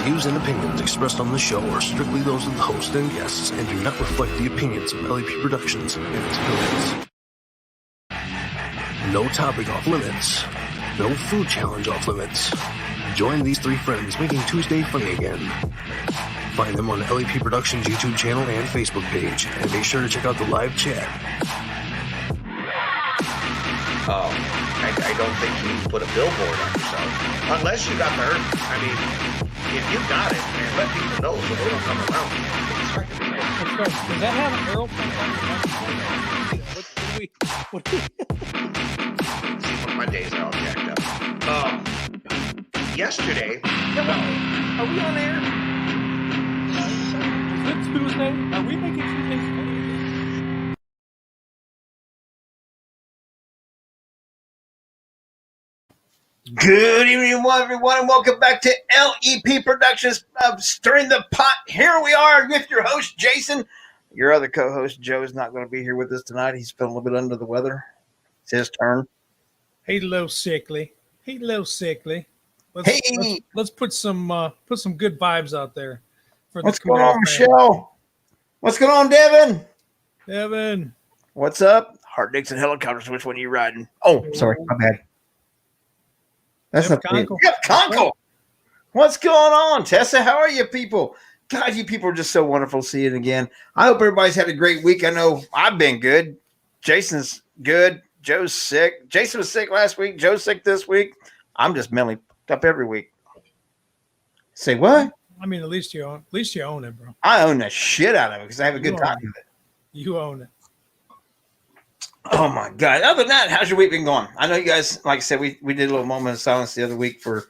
views and opinions expressed on the show are strictly those of the host and guests and do not reflect the opinions of LEP Productions and its affiliates. No topic off limits. No food challenge off limits. Join these three friends making Tuesday funny again. Find them on LEP Productions YouTube channel and Facebook page, and make sure to check out the live chat. I don't think you need to put a billboard on yourself. Unless you got the hurt. I mean, if you got it, man, let people know so they don't come around. Does that have an arrow point on it? See, my days are all jacked up. Yesterday, are we on air? Is it Tuesday? Are we making Tuesdays funny? good evening, everyone, and welcome back to LEP Productions Stirring the Pot. Here we are with your host, Jason. Your other co-host, Joe, is not going to be here with us tonight. He's feeling a little bit under the weather. It's his turn. He's a little sickly. Let's put some good vibes out there. What's going on, Michelle? What's going on, Devin? Devin. What's up? Hard Dicks and Helicopters. Which one are you riding? Oh, sorry. My bad. That's not Conkle. Yep, Conkle. What's going on, Tessa? How are you people? God, you people are just so wonderful seeing again. I hope everybody's had a great week. I know I've been good. Jason's good. Joe's sick. Jason was sick last week. Joe's sick this week. I'm just mentally up every week. Say what? I mean, at least you own it, bro. I own the shit out of it because I have a good time with it. You own it. Oh my God. Other than that, how's your week been going? I know you guys, like I said, we did a little moment of silence the other week for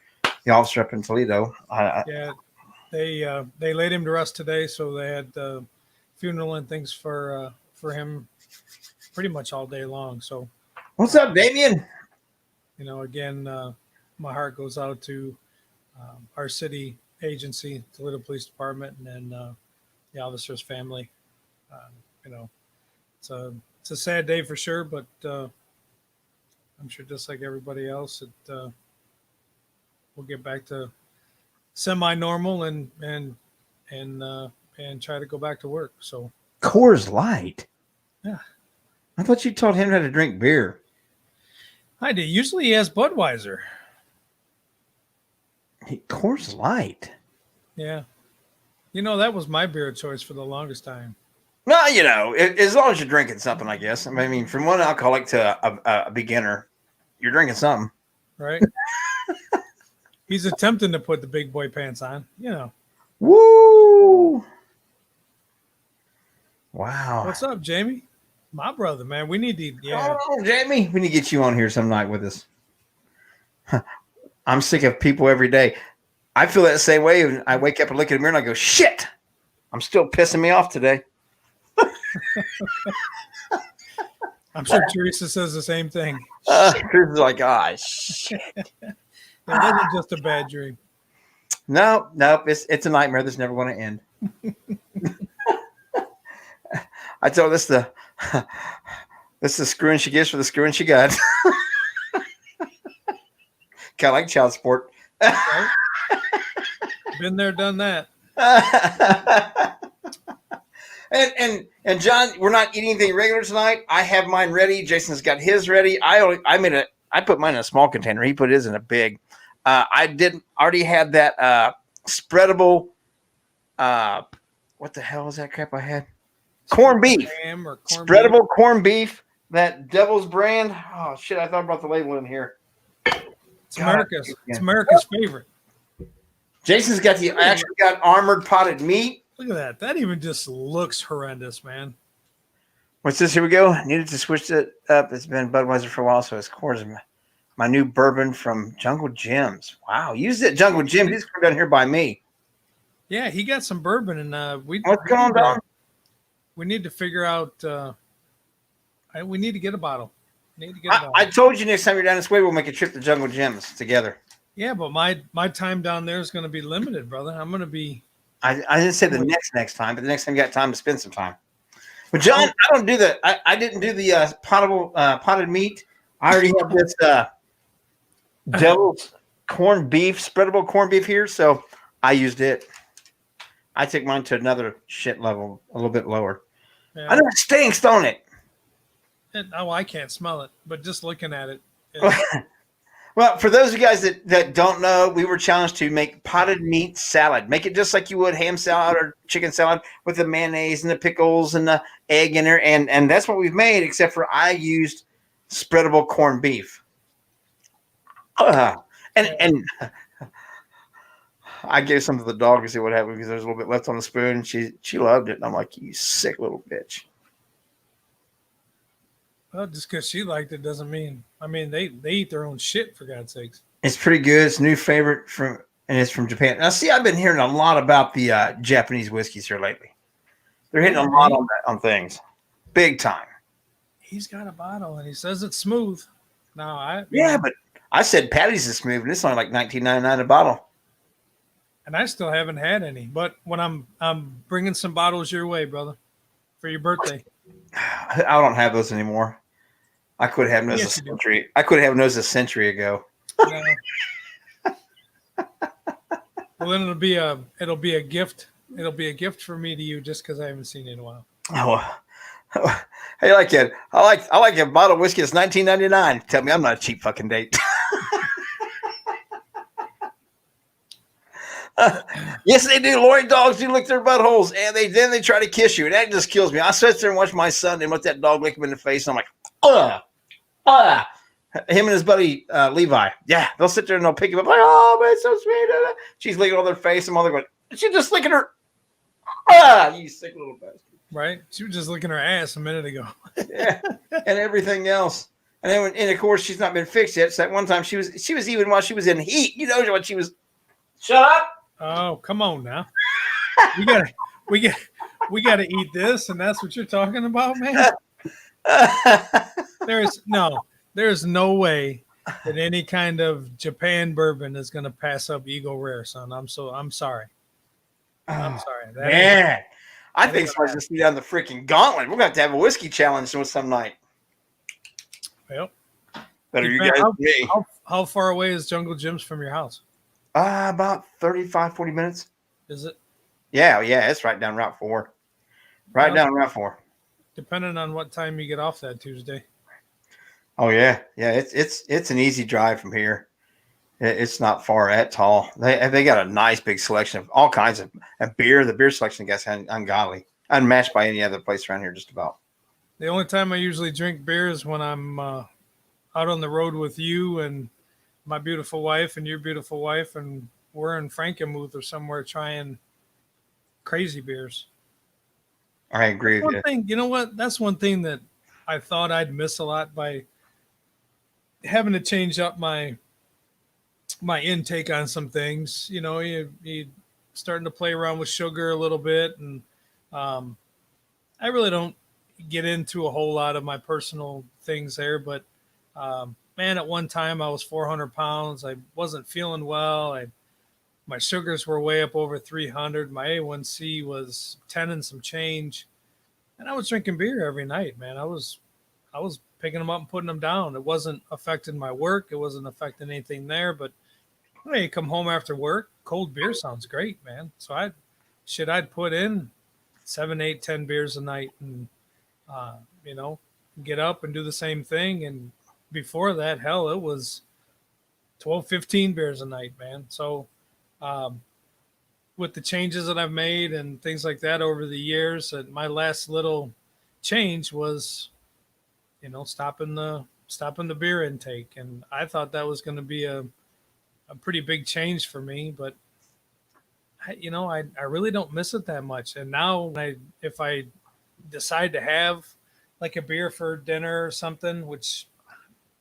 the officer up in Toledo. Yeah, they laid him to rest today, so they had funeral and things for him pretty much all day long. So what's up, Damien? You know, again, my heart goes out to our city agency, Toledo Police Department, and then the officer's family. You know, it's a sad day for sure, but I'm sure just like everybody else, we'll get back to semi-normal and try to go back to work. So Coors Light. Yeah. I thought you taught him how to drink beer. I do. Usually he has Budweiser. Coors Light. Yeah. You know, that was my beer choice for the longest time. Well, you know, as long as you're drinking something, I guess. I mean, from one alcoholic to a beginner, you're drinking something. Right. He's attempting to put the big boy pants on, you know. Woo! Wow. What's up, Jamie? My brother, man. We need to, Oh, Jamie, we need to get you on here some night with us. I'm sick of people every day. I feel that same way. When I wake up and look in the mirror and I go, shit, I'm still pissing me off today. I'm sure Teresa says the same thing. Teresa's like, shit. It wasn't just a bad dream. No, it's a nightmare that's never going to end. I told this the screwing she gets for the screwing she got. Kind of like child support. Right? Been there, done that. And John, we're not eating anything regular tonight. I have mine ready. Jason's got his ready. I put mine in a small container. He put his in a big. I didn't already had that spreadable. What the hell is that crap I had? Corned beef. Spreadable corned beef. That Devil's brand. Oh shit! I thought I brought the label in here. It's America's favorite. Jason's got actually got armored potted meat. Look at that. That even just looks horrendous, man. What's this? Here we go. Needed to switch it up. It's been Budweiser for a while, so it's Coors. My new bourbon from Jungle Jim's. Wow, use it, Jungle Jim. He's down here by me. Yeah, he got some bourbon, and what's going on? We need to figure out. We need to get a bottle. I told you next time you're down this way, we'll make a trip to Jungle Jim's together. Yeah, but my time down there is going to be limited, brother. I'm going to be. I didn't say the next time, but the next time you got time to spend some time. But John, I don't do the. I didn't do the potted meat. I already have this Devil's corned beef, spreadable corned beef here. So I used it. I took mine to another shit level, a little bit lower. Yeah. I know it stinks, don't it? I can't smell it, but just looking at it. Well, for those of you guys that don't know, we were challenged to make potted meat salad. Make it just like you would ham salad or chicken salad with the mayonnaise and the pickles and the egg in there. And that's what we've made, except for I used spreadable corned beef. And I gave some to the dog to see what happened because there's a little bit left on the spoon. She loved it. And I'm like, you sick little bitch. Well, just because she liked it doesn't mean. I mean, they eat their own shit, for God's sakes. It's pretty good. It's a new favorite and it's from Japan. Now, see, I've been hearing a lot about the Japanese whiskeys here lately. They're hitting a lot on things, big time. He's got a bottle and he says it's smooth. But I said Patty's is smooth, and it's only like $19.99 a bottle. And I still haven't had any. But when I'm bringing some bottles your way, brother, for your birthday. I don't have those anymore. I could have those a century. I could have those a century ago. No. Well, then it'll be a gift. It'll be a gift for me to you just because I haven't seen it in a while. Oh, hey, like it. I like a bottle of whiskey. It's $19.99. Tell me I'm not a cheap fucking date. Yes, they do. Lori dogs do lick their buttholes, and then they try to kiss you, and that just kills me. I sit there and watch my son and let that dog lick him in the face, and I'm like, him and his buddy Levi, yeah, they'll sit there and they'll pick him up like, oh, man, it's so sweet. She's licking on their face, and mother going, she's just licking her. You sick little bastard. Right? She was just licking her ass a minute ago. Yeah, and everything else. And then, and of course, she's not been fixed yet. So that one time she was even while she was in heat. You know what she was. Shut up. Oh, come on now. We gotta eat this, and that's what you're talking about, man. There's no way that any kind of Japan bourbon is gonna pass up Eagle Rare, son. I'm sorry. I'm sorry. Man, I think somebody's just be down the freaking gauntlet. We're gonna have to have a whiskey challenge some night. Well, better you guys than me. How far away is Jungle Jim's from your house? About 35, 40 minutes. Is it? Yeah, it's right down Route 4. Down Route 4. Depending on what time you get off that Tuesday. Oh yeah. It's an easy drive from here. It's not far at all. They got a nice big selection of all kinds of beer. The beer selection, I guess, ungodly, unmatched by any other place around here. Just about. The only time I usually drink beer is when I'm out on the road with you and my beautiful wife and your beautiful wife, and we're in Frankenmuth or somewhere trying crazy beers. I agree with you. You know what? That's one thing that I thought I'd miss a lot by having to change up my intake on some things. You know, you starting to play around with sugar a little bit, and I really don't get into a whole lot of my personal things there, but man, at one time I was 400 pounds. I wasn't feeling well. My sugars were way up over 300. My A1C was 10 and some change. And I was drinking beer every night, man. I was picking them up and putting them down. It wasn't affecting my work. It wasn't affecting anything there. But when you come home after work, cold beer sounds great, man. So I'd put in 7, 8, 10 beers a night and, get up and do the same thing. And before that, hell, it was 12, 15 beers a night, man. So with the changes that I've made and things like that over the years, and my last little change was, stopping the beer intake. And I thought that was going to be a pretty big change for me, but I really don't miss it that much. And now if I decide to have like a beer for dinner or something, which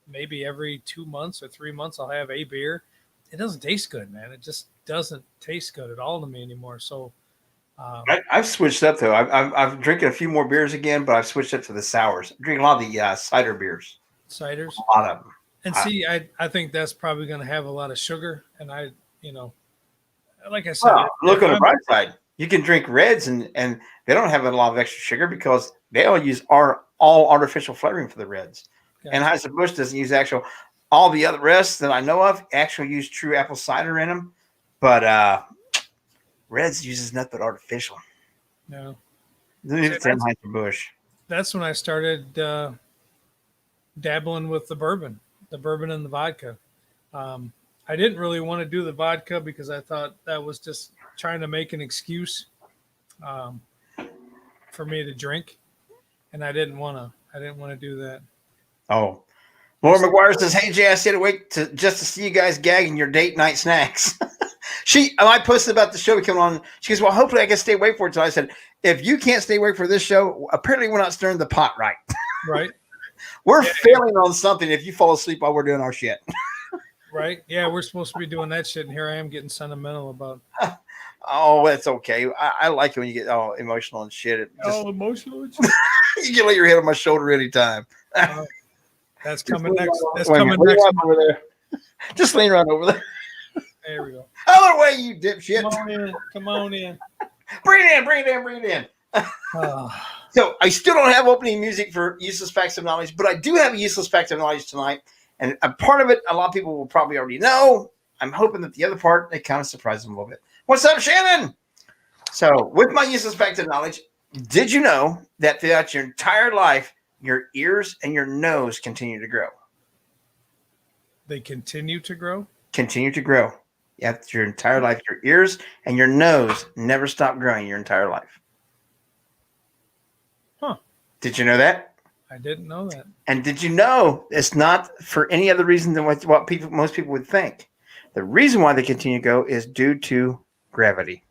maybe every 2 months or 3 months I'll have a beer, it doesn't taste good, man. It just doesn't taste good at all to me anymore. So I've switched up though. I've drinking a few more beers again, but I've switched up to the sours. I'm drinking a lot of the cider beers. Ciders? A lot of them. And see, I think that's probably going to have a lot of sugar. And like I said, look on the bright side. You can drink reds and they don't have a lot of extra sugar because they all use all artificial flavoring for the reds. Okay. And Anheuser-Busch doesn't use all the other rest that I know of actually use true apple cider in them. But Reds uses nothing but artificial. No. Anheuser-Busch. That's when I started dabbling with the bourbon and the vodka. I didn't really want to do the vodka because I thought that was just trying to make an excuse for me to drink, and I didn't want to do that. Oh, Laura McGuire says, "Hey Jay, I stayed awake just to see you guys gagging your date night snacks." I posted about the show coming on. She goes, "Well, hopefully I can stay awake for it." So I said, "If you can't stay awake for this show, apparently we're not stirring the pot right." Right. We're failing on something if you fall asleep while we're doing our shit. Right. Yeah, we're supposed to be doing that shit, and here I am getting sentimental about. Oh, that's okay. I like it when you get all emotional and shit. Emotional. You can lay your head on my shoulder anytime. That's coming next. That's coming next over there. Just lean right over there. There we go. Other way, you dipshit. Come on in. Bring it in. So I still don't have opening music for Useless Facts of Knowledge, but I do have a Useless Fact of Knowledge tonight. And a part of it, a lot of people will probably already know. I'm hoping that the other part, it kind of surprises them a little bit. What's up, Shannon? So with my Useless Fact of Knowledge, did you know that throughout your entire life, your ears and your nose continue to grow? They continue to grow? Continue to grow. Yeah, your entire life, your ears and your nose never stop growing your entire life. Huh. Did you know that? I didn't know that. And did you know it's not for any other reason than what most people would think? The reason why they continue to go is due to gravity.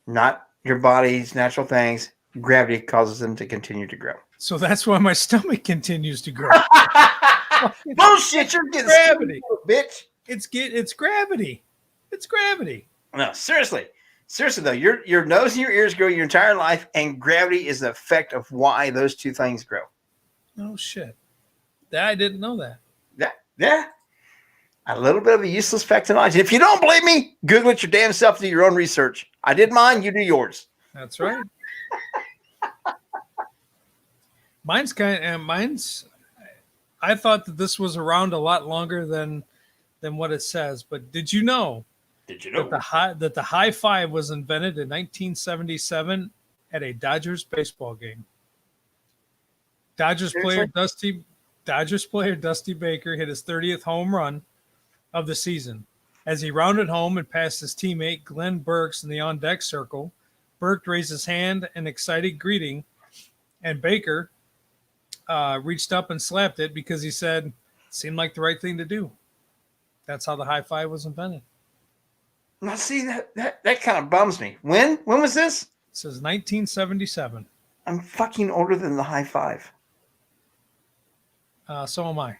Not your body's natural things. Gravity causes them to continue to grow. So that's why my stomach continues to grow. Bullshit, you're getting gravity, bitch. It's gravity. It's gravity. No, seriously though, your nose and your ears grow your entire life, and gravity is the effect of why those two things grow. Oh shit! I didn't know that. Yeah. A little bit of a useless fact of knowledge. If you don't believe me, Google it your damn self. Do your own research. I did mine. You do yours. That's right. Mine's I thought that this was around a lot longer than what it says. But did you know that the high five was invented in 1977 at a Dodgers baseball game? Dodgers player Dusty Baker hit his 30th home run of the season. As he rounded home and passed his teammate Glenn Burks in the on-deck circle, Burke raised his hand in excited greeting, and Baker reached up and slapped it because he said it seemed like the right thing to do. That's how the high five was invented. Now, see, that kind of bums me. When was this? It says 1977. I'm fucking older than the high five. So am I.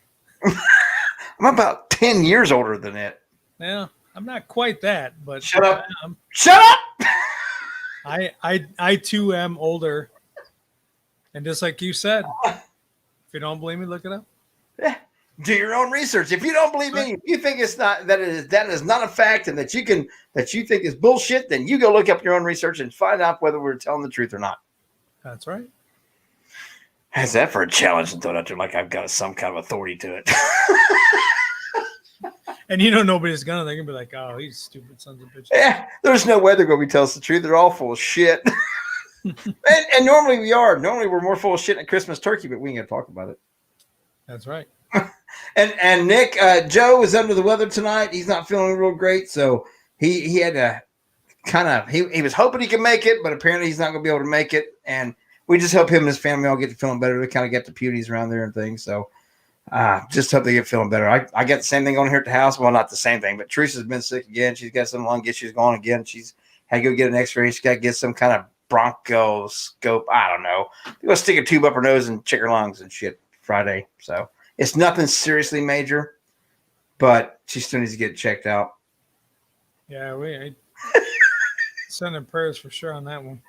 I'm about 10 years older than it. Yeah, I'm not quite that, but shut up. Shut up. I too am older. And just like you said, if you don't believe me, look it up. Yeah. Do your own research. If you don't believe me, if you think it's not that is not a fact and that you think is bullshit, then you go look up your own research and find out whether we're telling the truth or not. That's right. How's that for a challenge and throw it out there like I've got some kind of authority to it? And nobody's gonna. They're gonna be like, "Oh, these stupid sons of bitches." Yeah, there's no way they're gonna be telling us the truth. They're all full of shit. and normally we are. Normally we're more full of shit than a Christmas turkey, but we ain't gonna talk about it. That's right. And Nick, Joe is under the weather tonight. He's not feeling real great, so he had to kind of he was hoping he could make it, but apparently he's not gonna be able to make it. And we just hope him and his family all get to feeling better. They kind of get the puties around there and things, so. Just hope they get feeling better. I got the same thing on here at the house. Well, not the same thing, but Teresa's been sick again. She's got some lung issues going again. She's had to go get an x-ray. She's got to get some kind of bronchoscope. I don't know. They're going to stick a tube up her nose and check her lungs and shit Friday. So it's nothing seriously major, but she still needs to get checked out. Yeah, I sending prayers for sure on that one.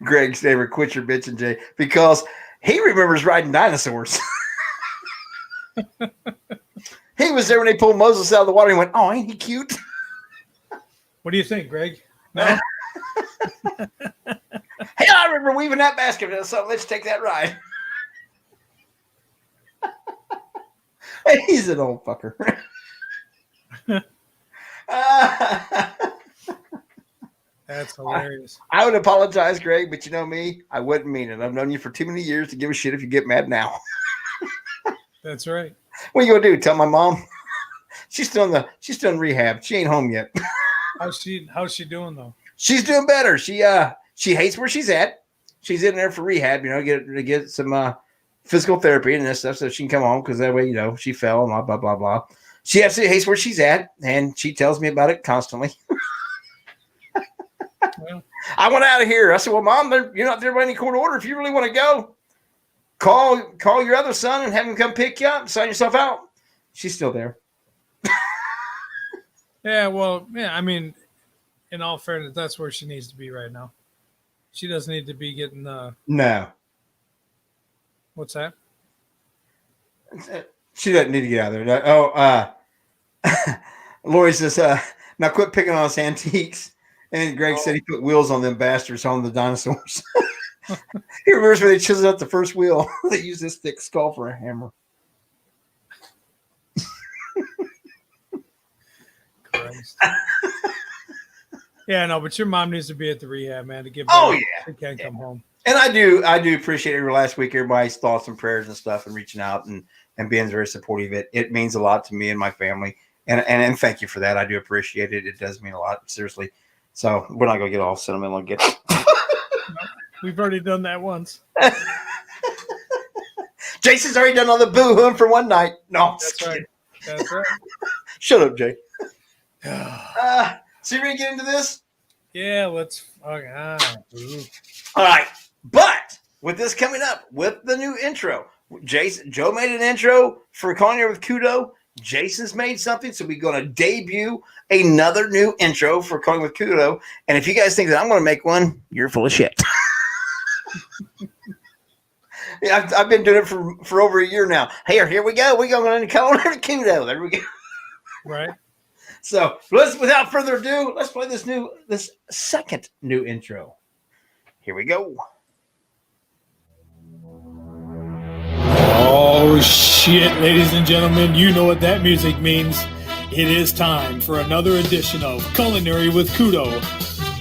Greg's favorite, quit your bitching, Jay, because he remembers riding dinosaurs. He was there when they pulled Moses out of the water and went, "Oh, ain't he cute?" What do you think, Greg? No? Hey, I remember weaving that basket, so let's take that ride. He's an old fucker. That's hilarious. I would apologize, Greg, but you know me, I wouldn't mean it. I've known you for too many years to give a shit if you get mad now. That's right. What are you gonna do? Tell my mom? She's still in rehab. She ain't home yet. How's she doing though? She's doing better. She hates where she's at. She's in there for rehab, get some physical therapy and this stuff so she can come home because that way, she fell and blah, blah, blah, blah. She absolutely hates where she's at, and she tells me about it constantly. Well, I went out of here. I said, well, Mom, you're not there by any court order. If you really want to go, call your other son and have him come pick you up, sign yourself out. She's still there. Yeah, well, yeah, I mean, in all fairness, that's where she needs to be right now. She doesn't need to be getting No. What's that? She doesn't need to get out of there. Lori says, now quit picking on us antiques. And Greg said he put wheels on them bastards on the dinosaurs. He remembers when they chiseled out the first wheel. They used this thick skull for a hammer. Christ. Yeah, no, but your mom needs to be at the rehab, man, to get better. She can't come home. And I do appreciate every last week, everybody's thoughts and prayers and stuff and reaching out and being very supportive. It means a lot to me and my family. And thank you for that. I do appreciate it. It does mean a lot, seriously. So we're not going to get all sentimental again. We've already done that once. Jason's already done all the boo-hooing for one night. No, that's right. That's right. Shut up, Jay. So you ready to get into this? Yeah, let's. All right. But with this coming up, with the new intro, Joe made an intro for Culinary with Kudo. Jason's made something, so we're going to debut another new intro for Culinary with Kudo. And if you guys think that I'm going to make one, you're full of shit. Yeah, I've been doing it for over a year now. Here we go. We're going to Culinary with Kudo. There we go. Right. So without further ado, let's play this second new intro. Here we go. Oh shit, ladies and gentlemen, you know what that music means. It is time for another edition of Culinary with Kudo.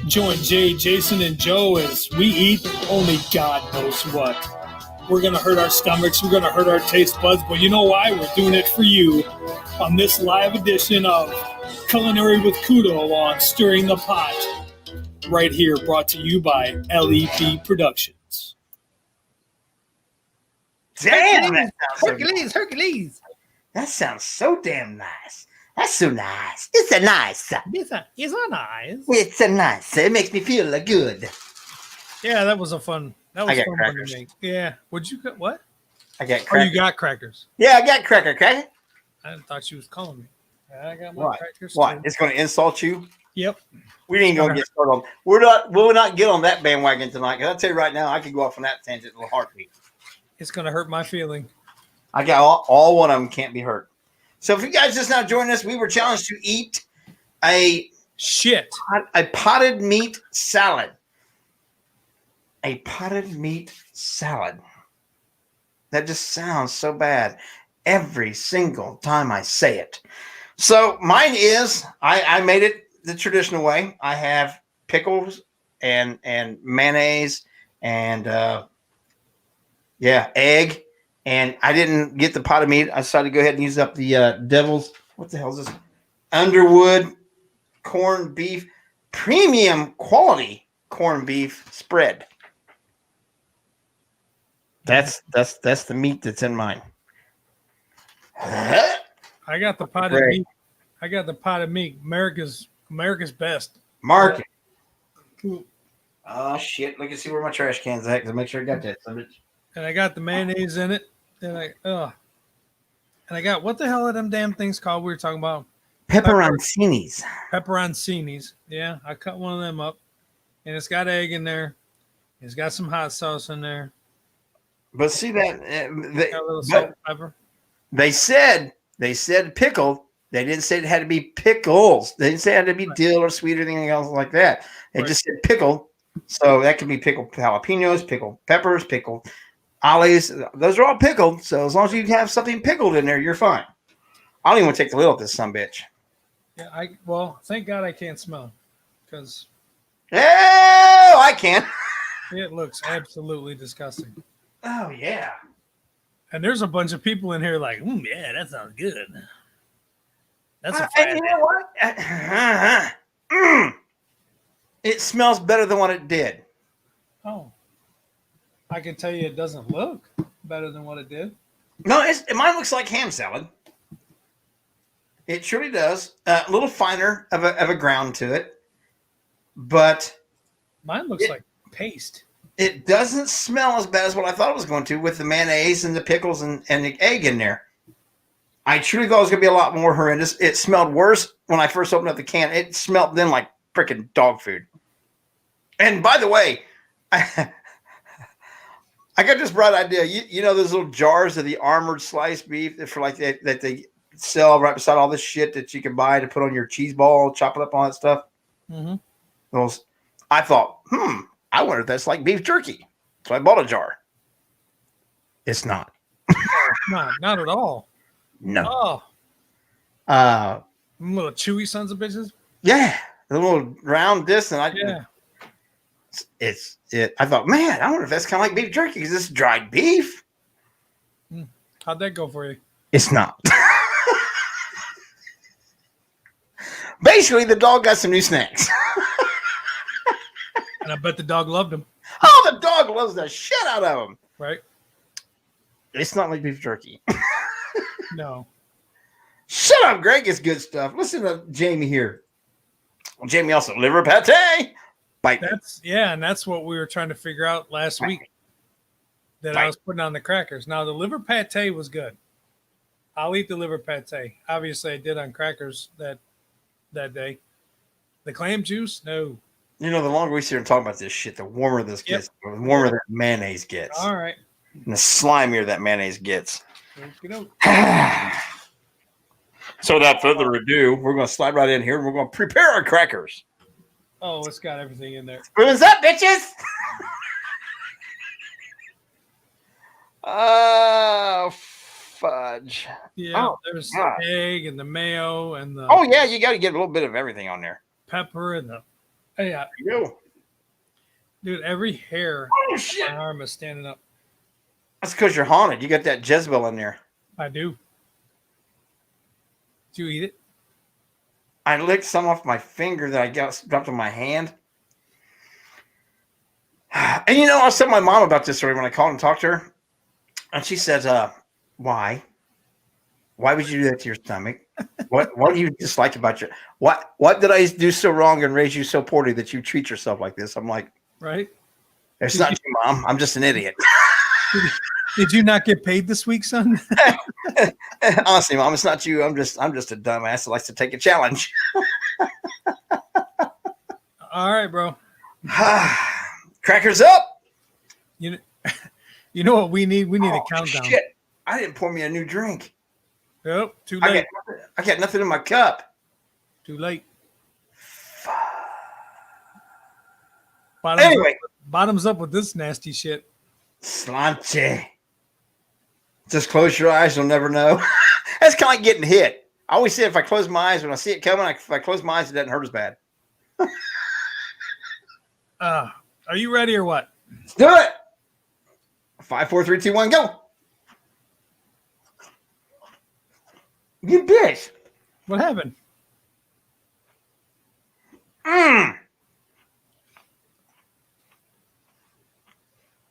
Join Jay, Jason, and Joe as we eat only God knows what. We're going to hurt our stomachs, we're going to hurt our taste buds, but you know why? We're doing it for you on this live edition of Culinary with Kudo on Stirring the Pot. Right here, brought to you by LEP Productions. Damn, Hercules. That sounds so damn nice. That's so nice. It's a nice. It's a nice. It's a nice. It makes me feel good. Yeah, that was fun one crackers. to make. Yeah. Would you get what? I got crackers. Oh, you got crackers. Yeah, I got cracker. I thought she was calling me. I got my what? crackers. What? Too. It's going to insult you? Yep. We ain't going to get started on. We'll not get on that bandwagon tonight. Because I'll tell you right now, I could go off on that tangent in a heartbeat. It's going to hurt my feeling. I got all one of them can't be hurt. So if you guys just now joined us, we were challenged to eat a potted meat salad. A potted meat salad. That just sounds so bad every single time I say it. So mine is, I made it the traditional way. I have pickles and mayonnaise and egg. And I didn't get the potted meat. I decided to go ahead and use up the Devil's, what the hell is this? Underwood corned beef, premium quality corned beef spread. That's the meat that's in mine. I got the potted meat. I got the potted meat. America's best. Market. Oh shit! Look and see where my trash can's at. Cause make sure I got that. And I got the mayonnaise in it. And I got what the hell are them damn things called? We were talking about pepperoncinis. Pepperoncinis. Yeah, I cut one of them up, and it's got egg in there. It's got some hot sauce in there. But see that got a little salt and pepper. They said pickled. They didn't say it had to be pickles. They didn't say it had to be dill or sweet or anything else like that. They just said pickled. So that could be pickled jalapenos, pickled peppers, pickled olives. Those are all pickled. So as long as you have something pickled in there, you're fine. I don't even want to take the lid off this sumbitch. Yeah, thank God I can't smell because Oh, I can. It looks absolutely disgusting. Oh, yeah. And there's a bunch of people in here like, yeah, that sounds good. That's a and you know what? It smells better than what it did. Oh. I can tell you it doesn't look better than what it did. No, mine looks like ham salad. It truly does. A little finer of a ground to it. But mine looks like paste. It doesn't smell as bad as what I thought it was going to with the mayonnaise and the pickles and the egg in there. I truly thought it was going to be a lot more horrendous. It smelled worse when I first opened up the can. It smelled then like freaking dog food. And by the way, I got this bright idea. You know those little jars of the armored sliced beef for like that they sell right beside all this shit that you can buy to put on your cheese ball, chop it up, all that stuff. Mm-hmm. Those, I thought, I wonder if that's like beef jerky. So I bought a jar. It's not. Not at all. No. Oh. Little chewy sons of bitches. Yeah. A little round disc. And I thought, man, I wonder if that's kind of like beef jerky because it's dried beef. How'd that go for you? It's not. Basically, the dog got some new snacks. And I bet the dog loved them. Oh, the dog loves the shit out of them. Right. It's not like beef jerky. No. Shut up, Greg. It's good stuff. Listen to Jamie here. Jamie also liver pate. Bite. And that's what we were trying to figure out last week. That I was putting on the crackers. Now the liver pate was good. I'll eat the liver pate. Obviously, I did on crackers that day. The clam juice, no. You know, the longer we sit here and talk about this shit, the warmer this gets. The warmer that mayonnaise gets. All right. And the slimier that mayonnaise gets. So without further ado, we're going to slide right in here and we're going to prepare our crackers. Oh, it's got everything in there. What's up, bitches? Fudge. Yeah, there's the egg and the mayo and the. Oh, yeah, you got to get a little bit of everything on there. Pepper and the. Yeah. Dude, every hair on my arm is standing up. That's because you're haunted. You got that Jezebel in there. I do. Did you eat it? I licked some off my finger that I got dropped on my hand. And you know, I was telling my mom about this story when I called and talked to her. And she says, why? Why would you do that to your stomach? What do you dislike about your what did I do so wrong and raise you so poorly that you treat yourself like this? I'm like, right. It's not you, Mom. I'm just an idiot. Did you not get paid this week, son? Honestly, Mom, it's not you. I'm just a dumbass that likes to take a challenge. All right, bro. Crackers up. You know what we need? We need a countdown. Shit. I didn't pour me a new drink. Yep, too late. I got nothing in my cup. Too late. Bottoms up with this nasty shit. Slanche. Just close your eyes, you'll never know. That's kind of like getting hit. I always say if I close my eyes, when I see it coming, if I close my eyes, it doesn't hurt as bad. Are you ready or what? Let's do it. 5, 4, 3, 2, 1, go. You bitch. What happened? I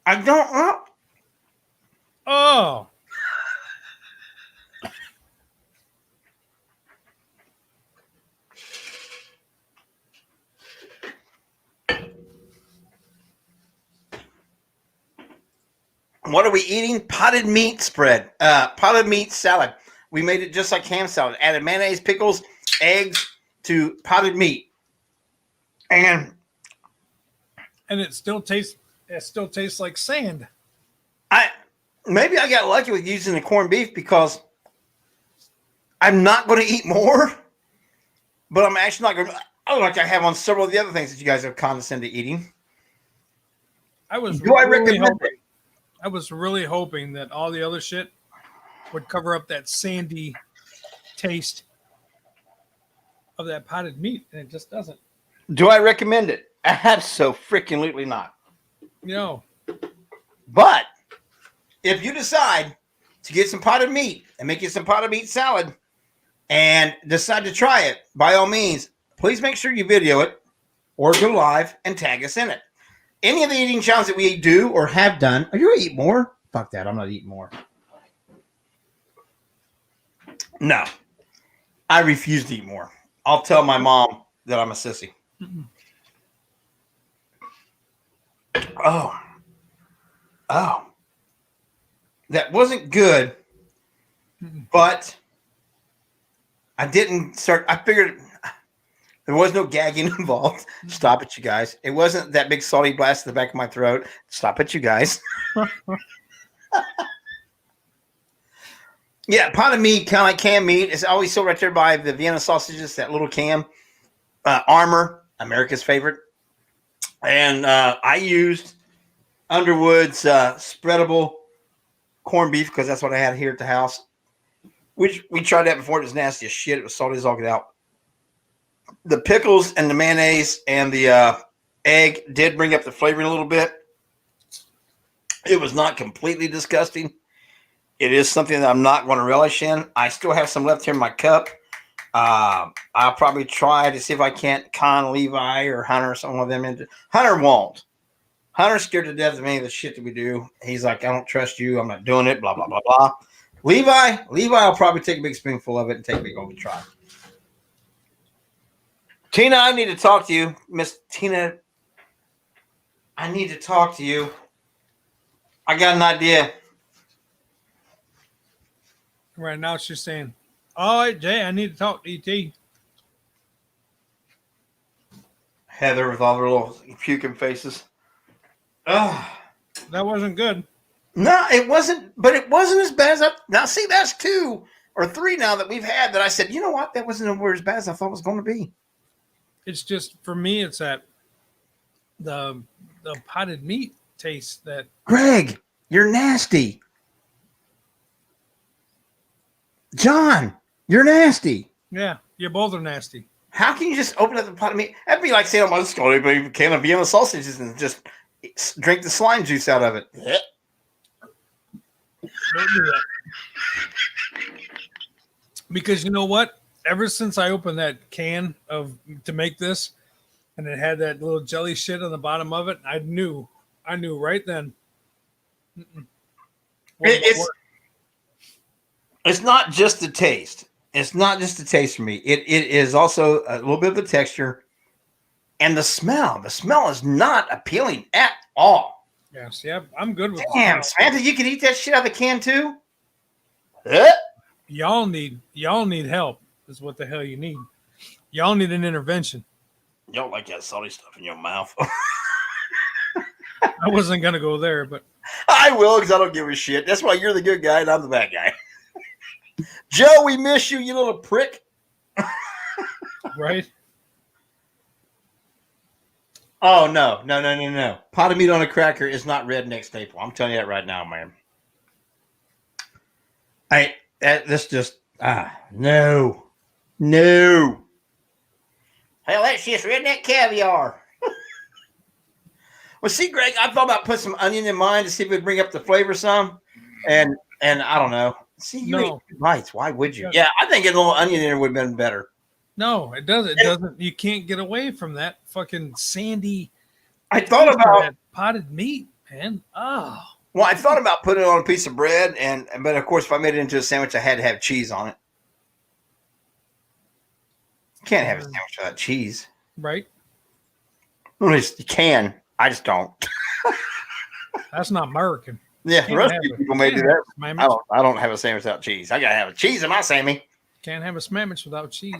don't know. Oh. What are we eating? Potted meat spread. Potted meat salad. We made it just like ham salad. Added mayonnaise, pickles, eggs to potted meat. And it still tastes like sand. Maybe I got lucky with using the corned beef because I'm not going to eat more, but I'm actually not going to. Like I have on several of the other things that you guys have condescended to eating. I was really hoping that all the other shit would cover up that sandy taste of that potted meat, and it just doesn't. Do I recommend it? Abso-freaking-lutely not. No. But if you decide to get some potted meat and make you some potted meat salad and decide to try it, by all means, please make sure you video it or go live and tag us in it. Any of the eating challenges that we do or have done, are you going to eat more? Fuck that. I'm not eating more. No. I refuse to eat more. I'll tell my mom that I'm a sissy. Oh. That wasn't good, but I didn't start. I figured there was no gagging involved. Stop it, you guys. It wasn't that big salty blast in the back of my throat. Stop it, you guys. Yeah, potted meat, kind of like canned meat. It's always sold right there by the Vienna sausages, that little can. Armor, America's favorite. And I used Underwood's spreadable corned beef because that's what I had here at the house. We tried that before. It was nasty as shit. It was salty as all get out. The pickles and the mayonnaise and the egg did bring up the flavoring a little bit. It was not completely disgusting. It is something that I'm not going to relish in. I still have some left here in my cup. I'll probably try to see if I can't con Levi or Hunter or some of them into. Hunter won't. Hunter's scared to death of any of the shit that we do. He's like, I don't trust you. I'm not doing it. Blah, blah, blah, blah. Levi will probably take a big spoonful of it and take a big old try. Tina, I need to talk to you. Miss Tina, I need to talk to you. I got an idea. Right now she's saying, all right, Jay, I need to talk to E.T. Heather with all her little puking faces. Ugh. That wasn't good. No, it wasn't, but it wasn't as bad as now. See, that's 2 or 3 now that we've had that I said, you know what? That wasn't as bad as I thought it was going to be. It's just, for me, it's that the potted meat taste that. Greg, you're nasty. John, you're nasty. Yeah, you both are nasty. How can you just open up the pot of meat? That'd be like saying, I'm just going to open a can of Vienna sausages and just drink the slime juice out of it. Don't do that. Because you know what? Ever since I opened that can to make this, and it had that little jelly shit on the bottom of it, I knew right then. It's not just the taste. It's not just the taste for me. It is also a little bit of the texture and the smell. The smell is not appealing at all. Yes, yeah, I'm good with Damn, Samantha, you can eat that shit out of the can too? Y'all need help, is what the hell you need. Y'all need an intervention. You don't like that salty stuff in your mouth. I wasn't going to go there, but. I will, because I don't give a shit. That's why you're the good guy and I'm the bad guy. Joe, we miss you, you little prick. Right? Oh, no. Potted meat on a cracker is not redneck staple. I'm telling you that right now, man. No. Hell, that's just redneck caviar. Well, see, Greg, I thought about putting some onion in mine to see if it would bring up the flavor some. And I don't know. See, you ate 2 bites. Why would you? Yeah, I think a little onion in there would have been better. No, it doesn't. It doesn't. You can't get away from that fucking sandy. I thought about potted meat, man. Oh. Well, I thought about putting it on a piece of bread, but of course, if I made it into a sandwich, I had to have cheese on it. You can't have a sandwich without cheese, right? Well, at least you can. I just don't. That's not American. Yeah, the rest of people may do that. I don't have a sandwich without cheese. I gotta have a cheese in my Sammy. Can't have a sandwich without cheese.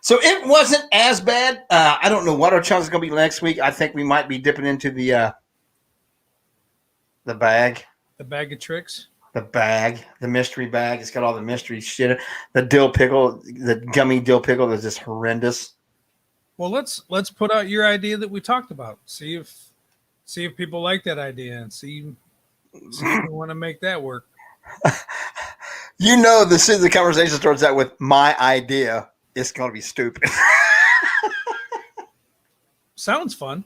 So it wasn't as bad. I don't know what our challenge is gonna be next week. I think we might be dipping into the bag. The bag of tricks. The bag, the mystery bag. It's got all the mystery shit. The dill pickle, the gummy dill pickle is just horrendous. Well, let's put out your idea that we talked about. See if people like that idea and see if we want to make that work. You know, the conversation starts out with my idea. It's going to be stupid. Sounds fun.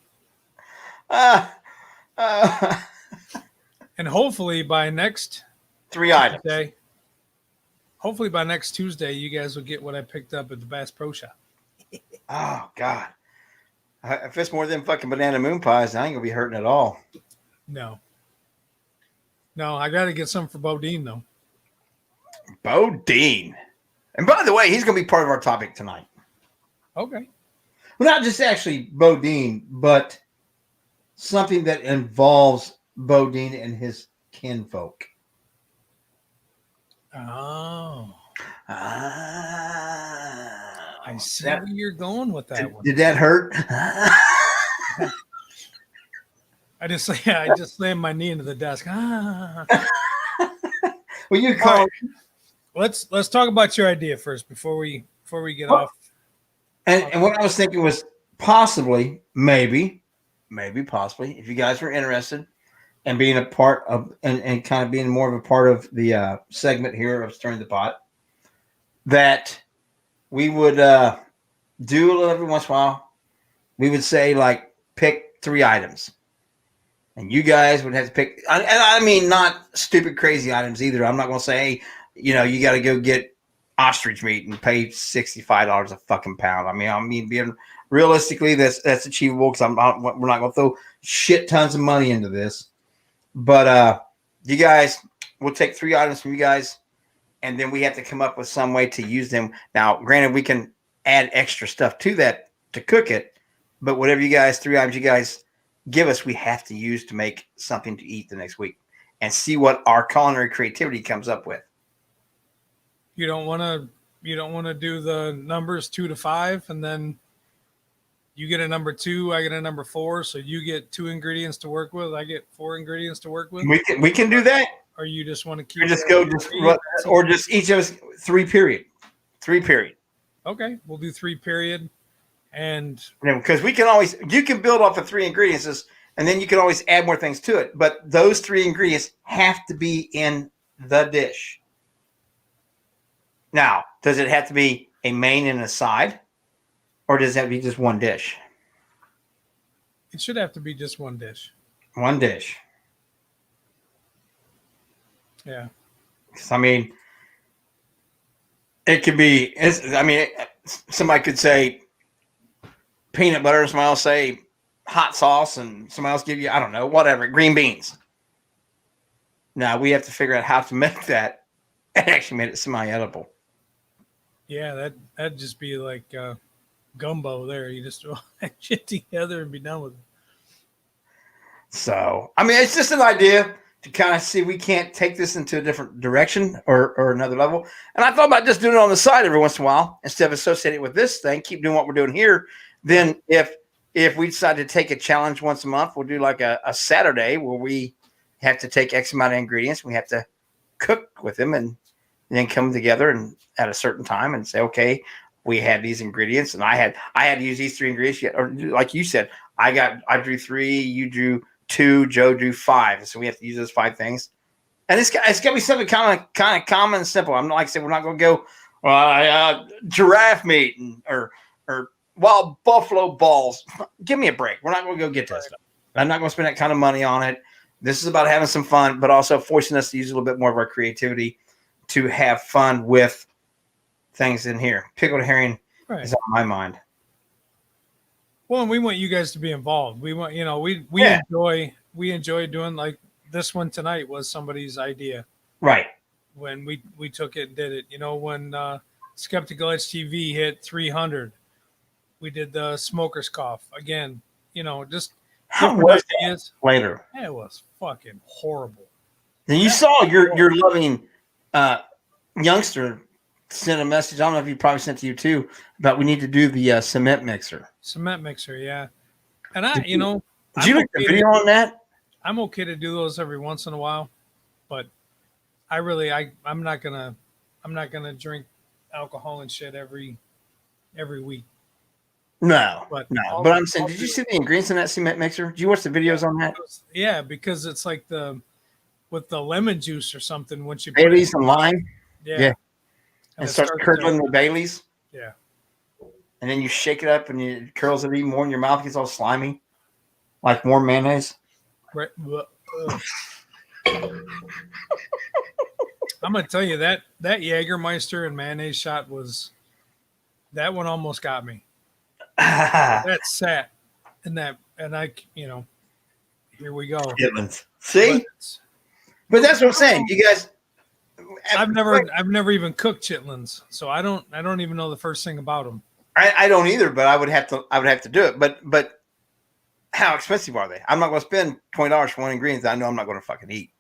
And hopefully by next 3 items. Tuesday, hopefully by next Tuesday, you guys will get what I picked up at the Bass Pro Shop. Oh God! If it's more than fucking banana moon pies, I ain't gonna be hurting at all. No, I got to get some for Bodine though. Bodine, and by the way, he's gonna be part of our topic tonight. Okay. Well, not just actually Bodine, but something that involves Bodine and his kinfolk. Oh. I see that, where you're going with that one. Did that hurt? I just slammed my knee into the desk. Well, you call. Right. Let's talk about your idea first before we get off. And what I was thinking was possibly, maybe, possibly, if you guys were interested in being a part of and kind of being more of a part of the segment here of Stirring the Pot, that we would do a little every once in a while. We would say, like, pick 3 items. And you guys would have to pick, and I mean, not stupid, crazy items either. I'm not going to say, hey, you know, you got to go get ostrich meat and pay $65 a fucking pound. I mean, being realistically, that's achievable because we're not going to throw shit tons of money into this. But you guys, we'll take 3 items from you guys, and then we have to come up with some way to use them. Now, granted, we can add extra stuff to that to cook it, but whatever you guys, 3 items you guys give us, we have to use to make something to eat the next week and see what our culinary creativity comes up with. You don't want to do the numbers 2 to 5, and then you get a number 2, I get a number 4, so you get 2 ingredients to work with, I get 4 ingredients to work with. We can do that. Or you just want to keep? Or just go or just each of us 3 period. 3 period. Okay, we'll do 3 period, and because you can build off of 3 ingredients, and then you can always add more things to it. But those 3 ingredients have to be in the dish. Now, does it have to be a main and a side, or does it have to be just one dish? It should have to be just one dish. One dish. Yeah. I mean, it could be. Somebody could say peanut butter, somebody else say hot sauce, and somebody else give you, I don't know, whatever, green beans. Now we have to figure out how to make that and actually make it semi-edible. Yeah, that'd just be like gumbo there. You just throw that shit together and be done with it. So, I mean, it's just an idea to kind of see we can't take this into a different direction or another level. And I thought about just doing it on the side every once in a while instead of associating it with this thing, keep doing what we're doing here. Then if we decide to take a challenge once a month, we'll do like a Saturday where we have to take X amount of ingredients. We have to cook with them and then come together and at a certain time and say, okay, we had these ingredients and I had to use these 3 ingredients. Or like you said, I drew 3, you drew 2, Joe drew 5. So we have to use those 5 things. And it's got to be something kind of common and simple. I'm not like I said, we're not going to go giraffe meat or wild buffalo balls. Give me a break. We're not going to go get that stuff. I'm not going to spend that kind of money on it. This is about having some fun, but also forcing us to use a little bit more of our creativity to have fun with things in here. Pickled herring is on my mind. Well, and we want you guys to be involved. We want, we enjoy doing, like this one tonight was somebody's idea. Right. When we took it and did it, when Skeptical Edge TV hit 300, we did the Smoker's Cough again. Just how was ideas. Later? Yeah, it was fucking horrible. And you saw your loving youngster sent a message. I don't know if he probably sent to you too about we need to do the cement mixer. Cement mixer, yeah. And did you look at the video on that? I'm okay to do those every once in a while, but I'm not gonna drink alcohol and shit every week. No, but I'm saying, did you see the ingredients in that cement mixer? Did you watch the videos on that? Yeah, because it's like with the lemon juice or something. Once you Baileys and lime, yeah. And starts curdling the Baileys. Yeah. and then you shake it up and it curls it even more, and your mouth gets all slimy, like more mayonnaise. Right. I'm gonna tell you that Jägermeister and mayonnaise shot that one almost got me. That sat in that, and here we go. See, but that's what I'm saying. You guys, I've never even cooked chitlins, so I don't even know the first thing about them. I don't either, but I would have to do it. But how expensive are they? I'm not going to spend $20 for one ingredient that I know I'm not going to fucking eat.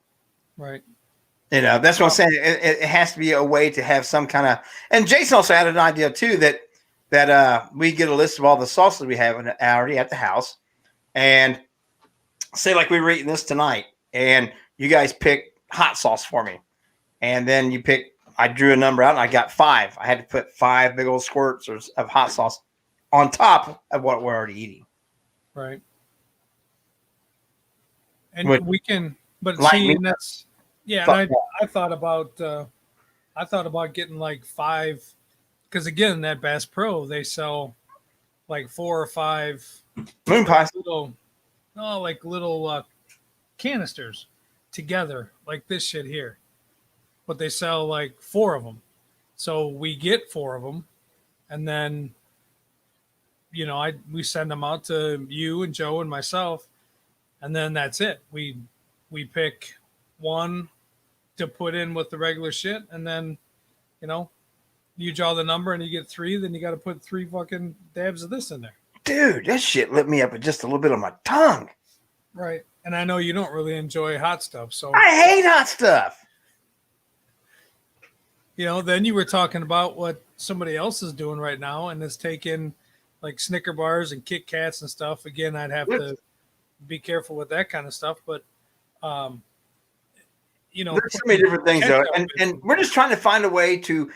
Right. That's what I'm saying. It has to be a way to have some kind of. And Jason also had an idea too that we get a list of all the sauces we have already at the house, and say like we were eating this tonight, and you guys pick hot sauce for me, and then you pick. I drew a number out, and I got 5. I had to put 5 big old squirts of hot sauce on top of what we're already eating. Right. And we can, but see, and that's. Yeah, and I thought about getting like 5, because again, that Bass Pro, they sell like 4 or 5 moon pies, little canisters together, like this shit here. But they sell like 4 of them, so we get 4 of them, and then we send them out to you and Joe and myself, and then that's it. We pick 1 to put in with the regular shit, and then you draw the number and you get 3, then you got to put 3 fucking dabs of this in there. Dude, that shit lit me up with just a little bit on my tongue. Right. And I know you don't really enjoy hot stuff, so I hate hot stuff. Then you were talking about what somebody else is doing right now, and it's taking like Snicker bars and Kit Kats and stuff. Again, I'd have to be careful with that kind of stuff, but there's so many different things though, and we're just trying to find a way to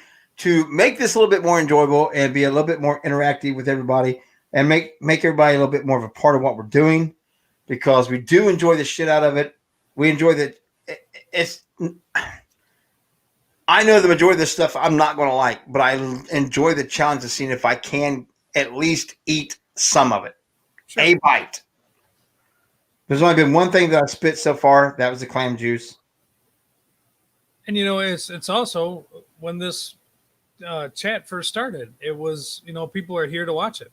make this a little bit more enjoyable and be a little bit more interactive with everybody, and make everybody a little bit more of a part of what we're doing, because we do enjoy the shit out of it. We enjoy that. I know the majority of this stuff I'm not going to like, but I enjoy the challenge of seeing if I can at least eat some of it, a bite. There's only been one thing that I spit so far. That was the clam juice. And it's also when this chat first started, it was people are here to watch it,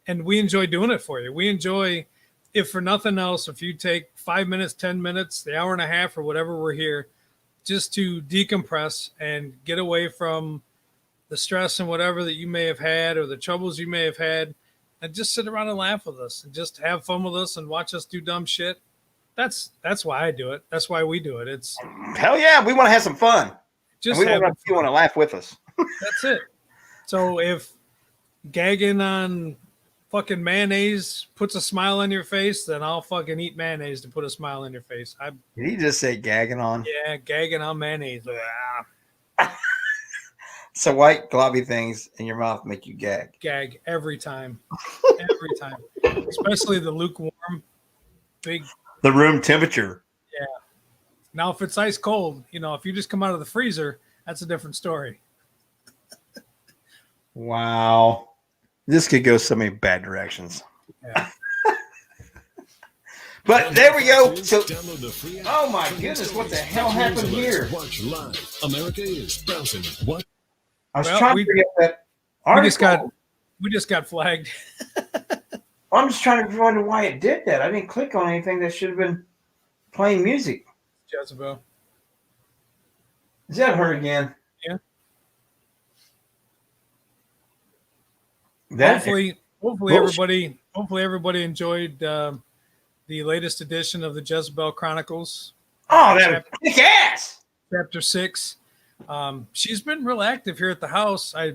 and we enjoy doing it for you. We enjoy, if for nothing else, if you take 5 minutes, 10 minutes, the hour and a half, or whatever we're here, just to decompress and get away from the stress and whatever that you may have had or the troubles you may have had, and just sit around and laugh with us and just have fun with us and watch us do dumb shit. That's why I do it. That's why we do it. It's hell yeah. We want to have some fun. Just we want to laugh with us. That's it. So if gagging on fucking mayonnaise puts a smile on your face, then I'll fucking eat mayonnaise to put a smile on your face. Did he just say gagging on? Yeah, gagging on mayonnaise. So white globby things in your mouth make you gag. Gag every time. Every time. Especially the lukewarm, big. The room temperature. Yeah. Now, if it's ice cold, if you just come out of the freezer, that's a different story. Wow. This could go so many bad directions. Yeah. But there we go. So, oh my goodness, what the hell happened here? Watch live. America is browsing. What? I was trying to figure out that article. We just got flagged. I'm just trying to wonder why it did that. I didn't click on anything that should have been playing music. Jezebel. Is that her again? Yeah. Hopefully everybody enjoyed the latest edition of the Jezebel Chronicles. Oh, that kick ass! Chapter 6. She's been real active here at the house. I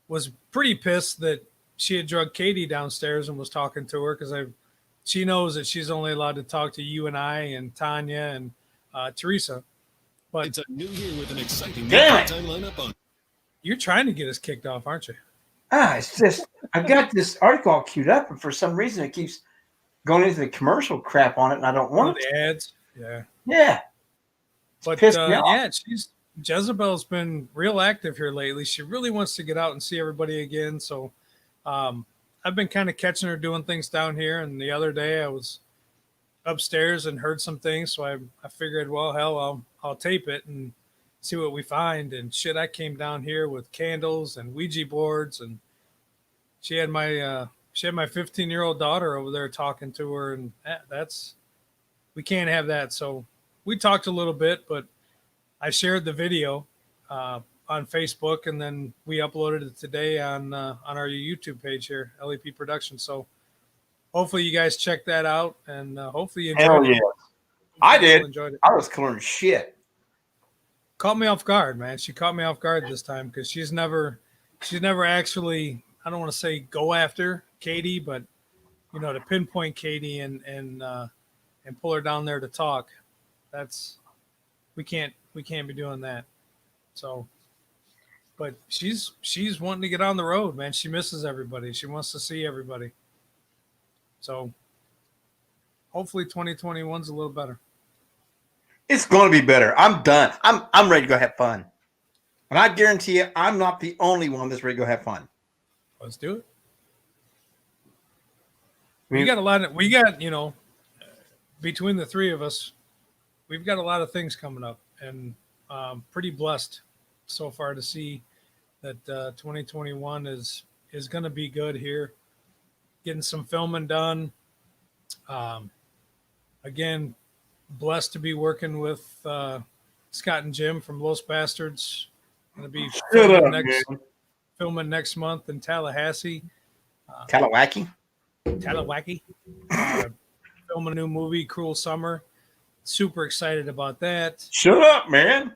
was pretty pissed that she had drugged Katie downstairs and was talking to her, because she knows that she's only allowed to talk to you and I and Tanya and Teresa. But it's a new year with an exciting time lineup on. You're trying to get us kicked off, aren't you? It's just I've got this article all queued up, and for some reason it keeps going into the commercial crap on it, and I don't want the ads. Yeah. Yeah. But Jezebel's been real active here lately. She really wants to get out and see everybody again. So I've been kind of catching her doing things down here. And the other day I was upstairs and heard some things. So I figured, well, hell, I'll tape it and see what we find. And shit, I came down here with candles and Ouija boards, and she had my 15-year-old daughter over there talking to her, and we can't have that. So we talked a little bit, but I shared the video on Facebook, and then we uploaded it today on our YouTube page here, LEP Productions. So hopefully you guys check that out, and hopefully you enjoyed it. I did. Enjoyed it. I was clearing shit. Caught me off guard, man. She caught me off guard this time because she's never actually, I don't want to say go after Katie, but to pinpoint Katie and pull her down there to talk. We can't be doing that. So, but she's wanting to get on the road, man. She misses everybody. She wants to see everybody. So hopefully 2021's a little better. It's going to be better. I'm done. I'm ready to go have fun. And I guarantee you, I'm not the only one that's ready to go have fun. Let's do it. We got between the three of us, we've got a lot of things coming up, and pretty blessed so far to see that 2021 is going to be good here. Getting some filming done. Again, blessed to be working with Scott and Jim from Los Bastards. Going to be filming next month in Tallahassee. Talawaki. Filming a new movie, Cruel Summer. Super excited about that. Shut up, man.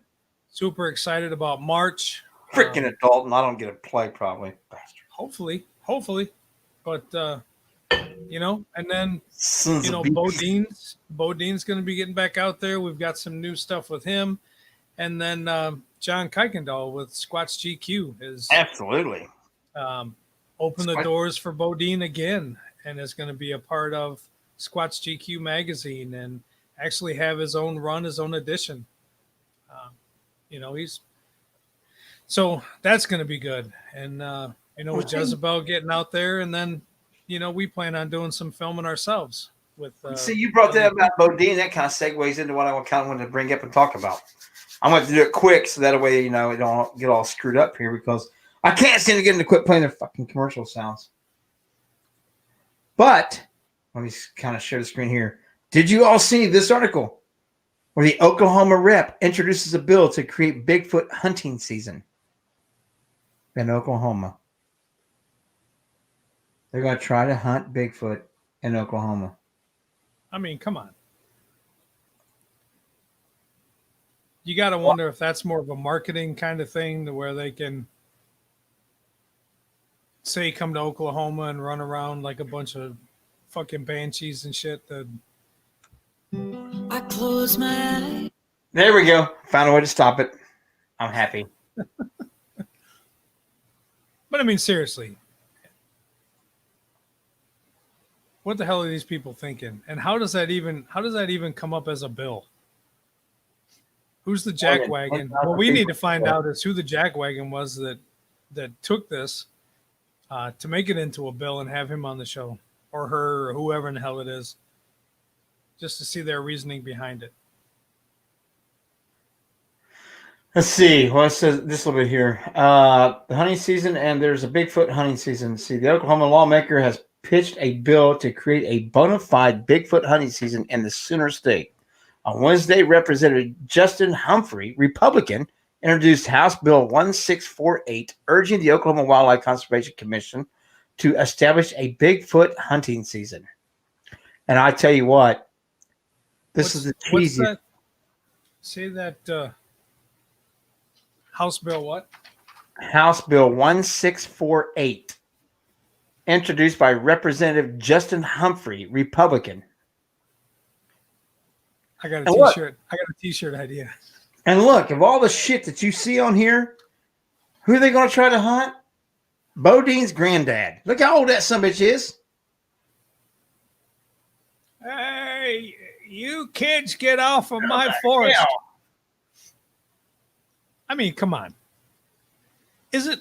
Super excited about March. Freaking adult, and I don't get a play probably. Bastard. Hopefully. But and then Sons of Bo Dean's going to be getting back out there. We've got some new stuff with him, and then John Kuykendall with Squatch GQ is absolutely open the doors for Bo Dean again, and is going to be a part of Squatch GQ magazine and actually have his own run, his own edition. So that's going to be good. And, with Jezebel getting out there, and then, we plan on doing some filming ourselves with. See, you brought that up about Bodine. That kind of segues into what I kind of wanted to bring up and talk about. I'm going to do it quick so that way, it don't get all screwed up here, because I can't seem to get them to quit playing their fucking commercial sounds. But let me kind of share the screen here. Did you all see this article where the Oklahoma rep introduces a bill to create Bigfoot hunting season in Oklahoma? They're going to try to hunt Bigfoot in Oklahoma. I mean, come on. You got to wonder if that's more of a marketing kind of thing to where they can say come to Oklahoma and run around like a bunch of fucking banshees and shit. I close my eyes. There we go. Found a way to stop it. I'm happy. But I mean, seriously, what the hell are these people thinking? And how does that even come up as a bill? Who's the jackwagon? What we need to find out is who the jackwagon was that took this to make it into a bill and have him on the show, or her, or whoever in the hell it is, just to see their reasoning behind it. Let's see. Well, it says this a little bit here. The hunting season, and there's a Bigfoot hunting season. See, the Oklahoma lawmaker has pitched a bill to create a bona fide Bigfoot hunting season in the Sooner State. On Wednesday, Representative Justin Humphrey, Republican, introduced House Bill 1648, urging the Oklahoma Wildlife Conservation Commission to establish a Bigfoot hunting season. And I tell you what, this is the cheesiest. Say that House Bill what? House Bill 1648, introduced by Representative Justin Humphrey, Republican. I got a T-shirt. I got a T-shirt idea. And look, of all the shit that you see on here, who are they going to try to hunt? Bodine's granddad. Look how old that sumbitch is. Hey, you kids get off of my forest. I mean, come on. Is it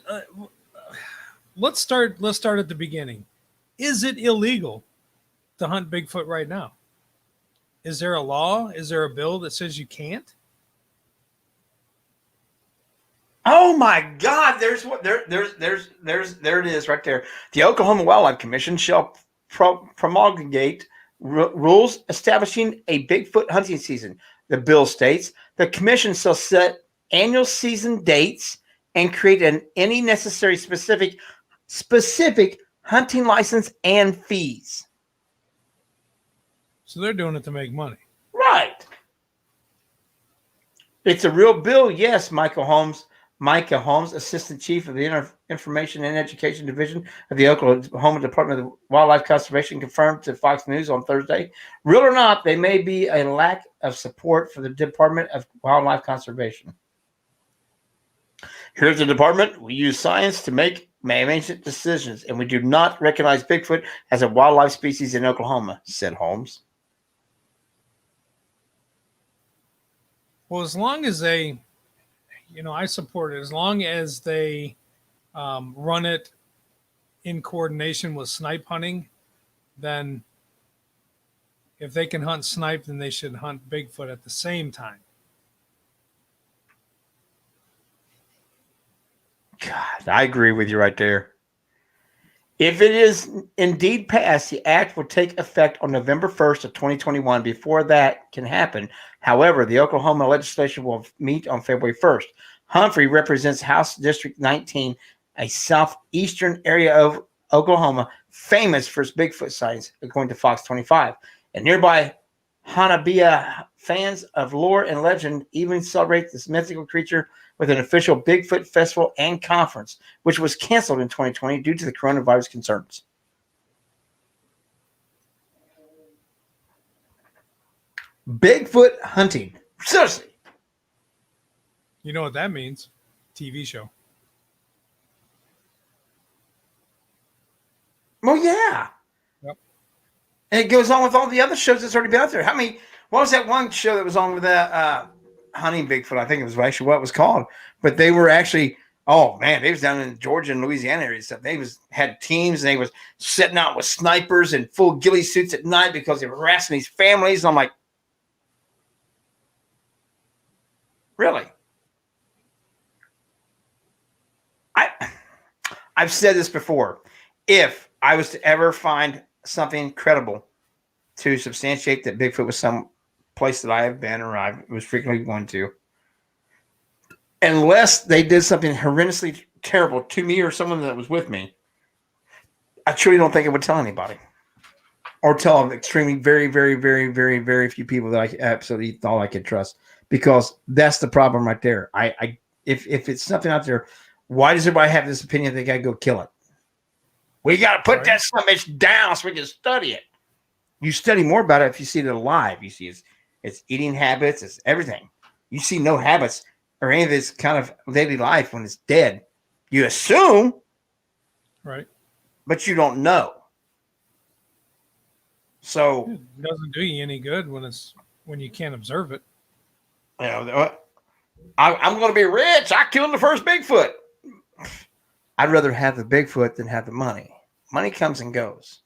let's start at the beginning. Is it illegal to hunt Bigfoot right now? Is there a law? Is there a bill that says you can't? Oh my God! There it is right there. The Oklahoma Wildlife Commission shall promulgate rules establishing a Bigfoot hunting season. The bill states the commission shall set annual season dates and create any necessary specific hunting license and fees. So they're doing it to make money. Right. It's a real bill, yes, Micah Holmes, Assistant Chief of the Information and Education Division of the Oklahoma Department of Wildlife Conservation, confirmed to Fox News on Thursday. Real or not, there may be a lack of support for the Department of Wildlife Conservation. Here's the department. We use science to make management decisions, and we do not recognize Bigfoot as a wildlife species in Oklahoma, said Holmes. Well, as long as they, I support it. As long as they run it in coordination with snipe hunting, then if they can hunt snipe, then they should hunt Bigfoot at the same time. God, I agree with you right there. If it is indeed passed, the act will take effect on November 1st of 2021. Before that can happen, however, the Oklahoma legislation will meet on February 1st. Humphrey represents House District 19, a southeastern area of Oklahoma famous for its Bigfoot sightings, according to Fox 25. And nearby Hanabia fans of lore and legend even celebrate this mythical creature with an official Bigfoot festival and conference, which was canceled in 2020 due to the coronavirus concerns. Bigfoot hunting. Seriously. You know what that means? TV show. Well, yeah. Yep. And it goes on with all the other shows that's already been out there. What was that one show that was on with that hunting Bigfoot? I think it was actually what it was called. But they were actually, they was down in Georgia and Louisiana area stuff. They had teams and they was setting out with snipers and full ghillie suits at night because they were harassing these families. And I'm like, really? I've said this before. If I was to ever find something credible to substantiate that Bigfoot was some place that I have been or I was frequently going to, unless they did something horrendously terrible to me or someone that was with me, I truly don't think I would tell anybody. Or tell extremely very, very, very, very, very few people that I absolutely thought I could trust. Because that's the problem right there. If it's something out there, why does everybody have this opinion they got to go kill it? We got to put that son of a bitch down so we can study it. You study more about it if you see it alive. You see its eating habits, it's everything. You see no habits or any of this kind of daily life when it's dead. You assume, right? But you don't know. So it doesn't do you any good when you can't observe it. I'm going to be rich. I killed the first Bigfoot. I'd rather have the Bigfoot than have the money. Money comes and goes.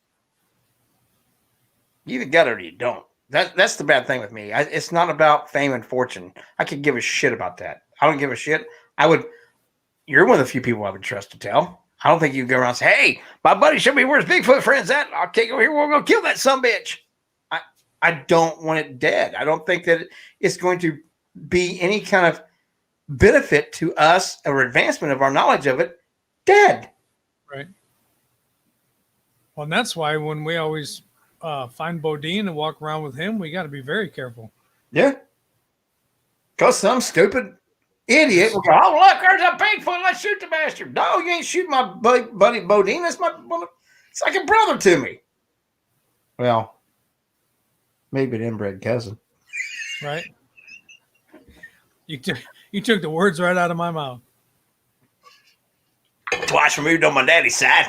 You either got it or you don't. That's the bad thing with me. It's not about fame and fortune. I could give a shit about that. I don't give a shit. You're one of the few people I would trust to tell. I don't think you go around and say, hey, my buddy showed me where his Bigfoot friend's at. I'll take over here. We're going to kill that sumbitch. I don't want it dead. I don't think that it's going to be any kind of benefit to us or advancement of our knowledge of it dead. Right. Well, and that's why when we always find Bodine and walk around with him, we got to be very careful. Yeah. Because some stupid idiot will go, oh, look, there's a Bigfoot. Let's shoot the bastard. No, you ain't shooting my buddy Bodine. It's like a brother to me. Well, maybe an inbred cousin. Right. You took the words right out of my mouth. Twice removed on my daddy's side.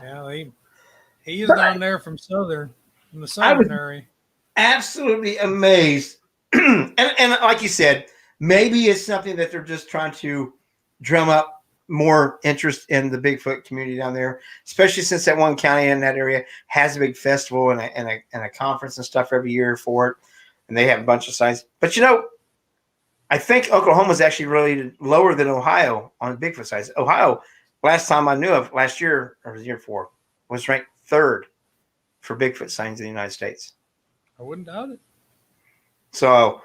Yeah, he is down there from the southern area. Absolutely amazed. and like you said, maybe it's something that they're just trying to drum up more interest in the Bigfoot community down there, especially since that one county in that area has a big festival and a conference and stuff every year for it. And they have a bunch of signs. But, I think Oklahoma's actually really lower than Ohio on the Bigfoot size. Ohio, last time I knew of, last year or the year before, was ranked 3rd for Bigfoot sightings in the United States. I wouldn't doubt it. So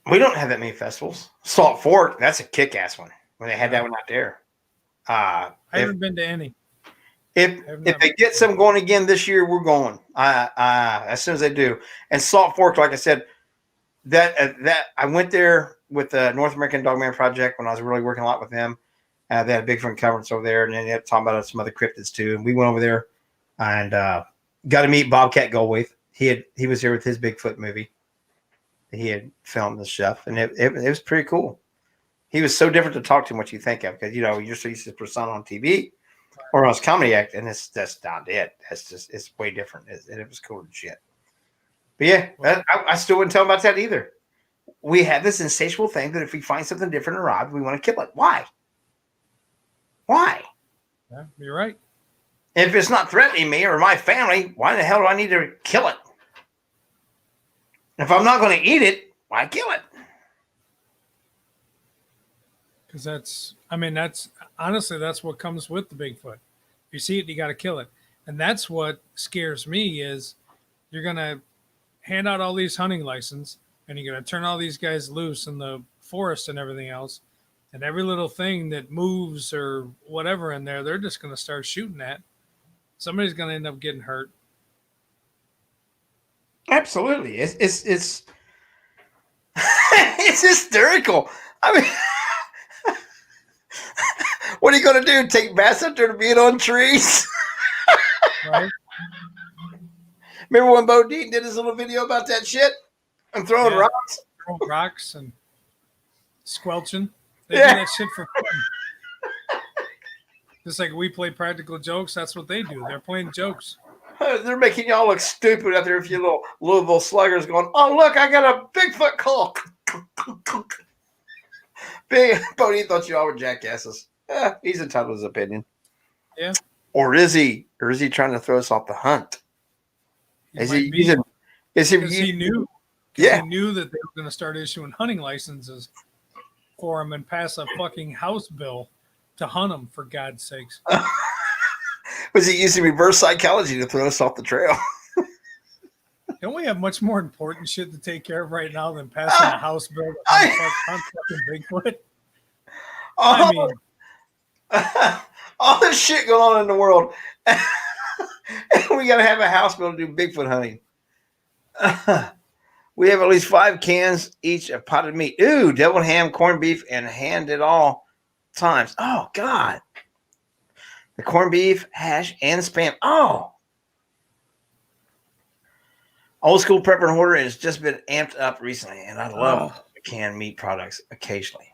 we don't have that many festivals. Salt Fork, that's a kick-ass one when they had that one out there. I haven't been to any. If they get some going again this year, we're going. As soon as they do. And Salt Fork, like I said, that I went there with the North American Dogman Project when I was really working a lot with them. They had a Bigfoot conference over there, and then they had talking about some other cryptids too. And we went over there and got to meet Bobcat Goldthwait. He was here with his Bigfoot movie. He had filmed this stuff, and it was pretty cool. He was so different to talk to him what you think of, because you're so used to his persona on TV or on his comedy act, and that's not it. It's way different, and it was cool as shit. But yeah, I still wouldn't tell him about that either. We have this insatiable thing that if we find something different or odd, we want to kill it. Why? Why? Yeah, you're right. If it's not threatening me or my family, why the hell do I need to kill it? If I'm not going to eat it, why kill it? Because that's honestly, that's what comes with the Bigfoot. If you see it, you got to kill it. And that's what scares me is you're going to hand out all these hunting licenses and you're going to turn all these guys loose in the forest and everything else. And every little thing that moves or whatever in there, they're just going to start shooting at. Somebody's going to end up getting hurt. Absolutely. It's it's hysterical. I mean, what are you going to do? Take bass up there to beat on trees? Right? Remember when Bo Dean did his little video about that shit? And throwing rocks? Throwing rocks and squelching. They Yeah. do that shit for fun. Just like we play practical jokes, that's what they do. They're playing jokes. They're making y'all look stupid out there if you little Louisville sluggers going, oh, look, I got a Bigfoot call. Bo Dean thought you all were jackasses. He's entitled to his opinion. Yeah. Or is he? Or is he trying to throw us off the hunt? Is he Because he knew. Yeah. He knew that they were going to start issuing hunting licenses for him and pass a fucking House bill to hunt them, for God's sakes. Was he using reverse psychology to throw us off the trail? Don't we have much more important shit to take care of right now than passing a House bill to hunt fucking Bigfoot? I mean, all this shit going on in the world. And we got to have a House bill to do Bigfoot hunting. We have at least 5 cans each of potted meat. Ooh, deviled ham, corned beef, and hand it all times. Oh, God. The corned beef, hash, and Spam. Oh. Old school prepper and hoarder has just been amped up recently, and I love canned meat products occasionally.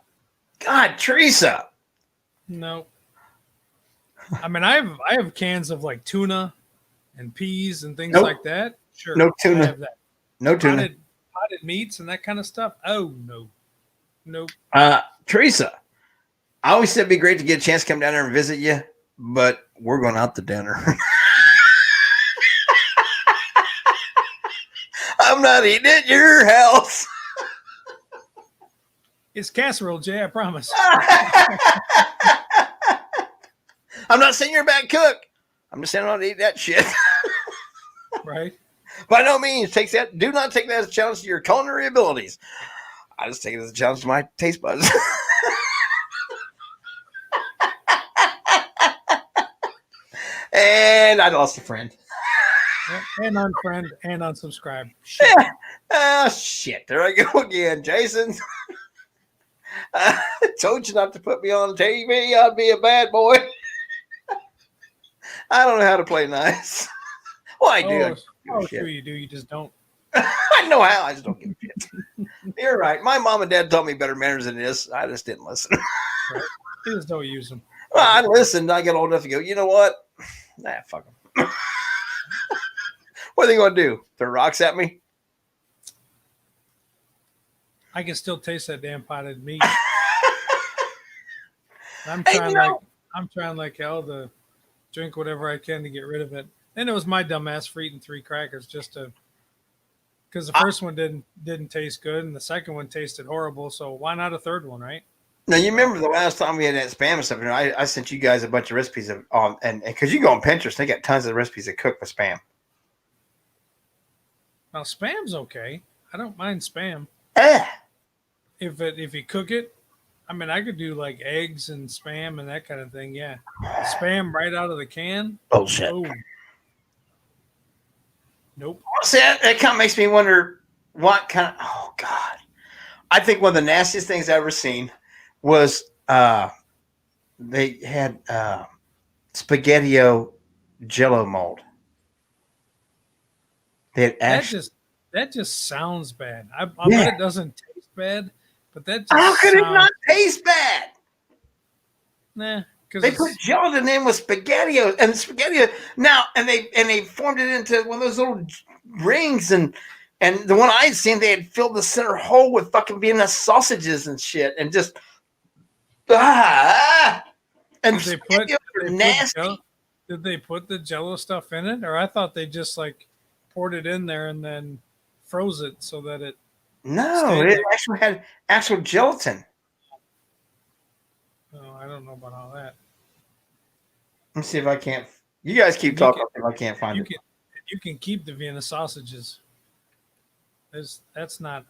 God, Teresa. no. I mean, I have cans of like tuna and peas and things like that. Sure. No tuna. I have that. No tuna. Potted meats and that kind of stuff. Oh, no. Nope. Teresa, I always said it'd be great to get a chance to come down there and visit you, but we're going out to dinner. I'm not eating at your house. It's casserole, Jay, I promise. I'm not saying you're a bad cook. I'm just saying I don't eat that shit. Right? By no means, do not take that as a challenge to your culinary abilities. I just take it as a challenge to my taste buds. And I lost a friend. And unfriend and unsubscribe. Shit. Yeah. Oh, shit. There I go again, Jason. I told you not to put me on TV. I'd be a bad boy. I don't know how to play nice. Well, I do. Sure you do. You just don't. I know how. I just don't give a shit. You're right. My mom and dad taught me better manners than this. I just didn't listen. Right? You just don't use them. Well, I listened. I got old enough to go, you know what? Nah, fuck them. What are they going to do? Throw rocks at me? I can still taste that damn potted meat. I'm Hey, trying I'm trying like hell to drink whatever I can to get rid of it. And it was my dumbass for eating 3 crackers just to because the first one didn't taste good and the second one tasted horrible. So why not a third one, right? now you remember the last time we had that spam and stuff, and I sent you guys a bunch of recipes of and because you go on Pinterest, they got tons of recipes to cook with spam. Now spam's okay. I don't mind spam. If you cook it, I mean I could do like eggs and spam and that kind of thing. Yeah, spam right out of the can. Bullshit. Oh, nope. See, that kind of makes me wonder what kind of. Oh God, I think one of the nastiest things I've ever seen was they had spaghettio Jello mold. They had actually. That just sounds bad. I bet it doesn't taste bad, but that just How could it not taste bad? Nah, because They put gelatin in with spaghetti and spaghetti now, and they formed it into one of those little rings, and the one I'd seen, they had filled the center hole with fucking Vienna sausages and shit, and just and did they put the Jello stuff in it, or I thought they just like poured it in there and then froze it so that it. No, it actually had actual gelatin. Oh, I don't know about all that. Let me see if I can't. You guys keep talking if I can't find it. You can keep the Vienna sausages. That's not.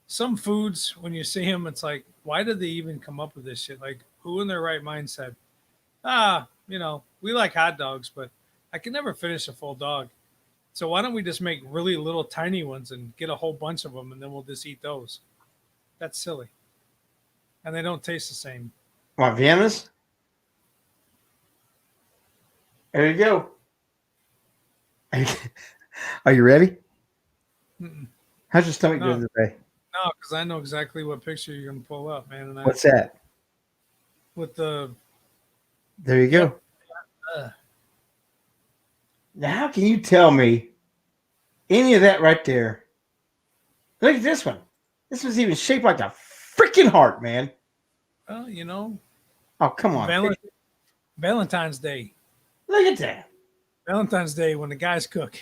Some foods, when you see them, it's like, why did they even come up with this shit? Like, who in their right mind said, we like hot dogs, but I can never finish a full dog. So why don't we just make really little tiny ones and get a whole bunch of them, and then we'll just eat those? That's silly. And they don't taste the same. Want Viennas? There you go. Are you ready? Mm-mm. How's your stomach doing today? No, because I know exactly what picture you're going to pull up, man. And What's that? With the. There you go. Now, how can you tell me any of that right there? Look at this one. This one's even shaped like a freaking heart, man. Well, Oh, come on. Valentine's Day. Look at that. Valentine's Day when the guys cook.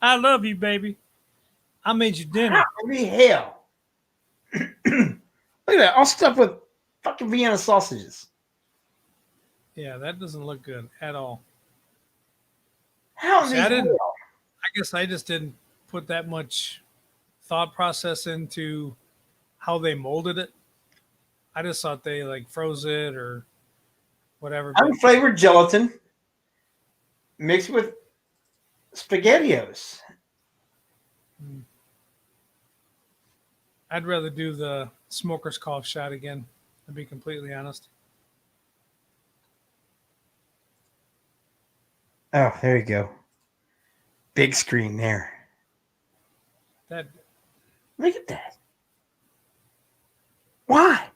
I love you, baby. I made you dinner. Holy hell. Look at that. All stuffed with fucking Vienna sausages. Yeah, that doesn't look good at all. How See, I guess I just didn't put that much thought process into how they molded it. I just thought they like froze it or whatever. Unflavored gelatin mixed with SpaghettiOs. I'd rather do the smoker's cough shot again, to be completely honest. Oh, there you go. Big screen there. Look at that. Why?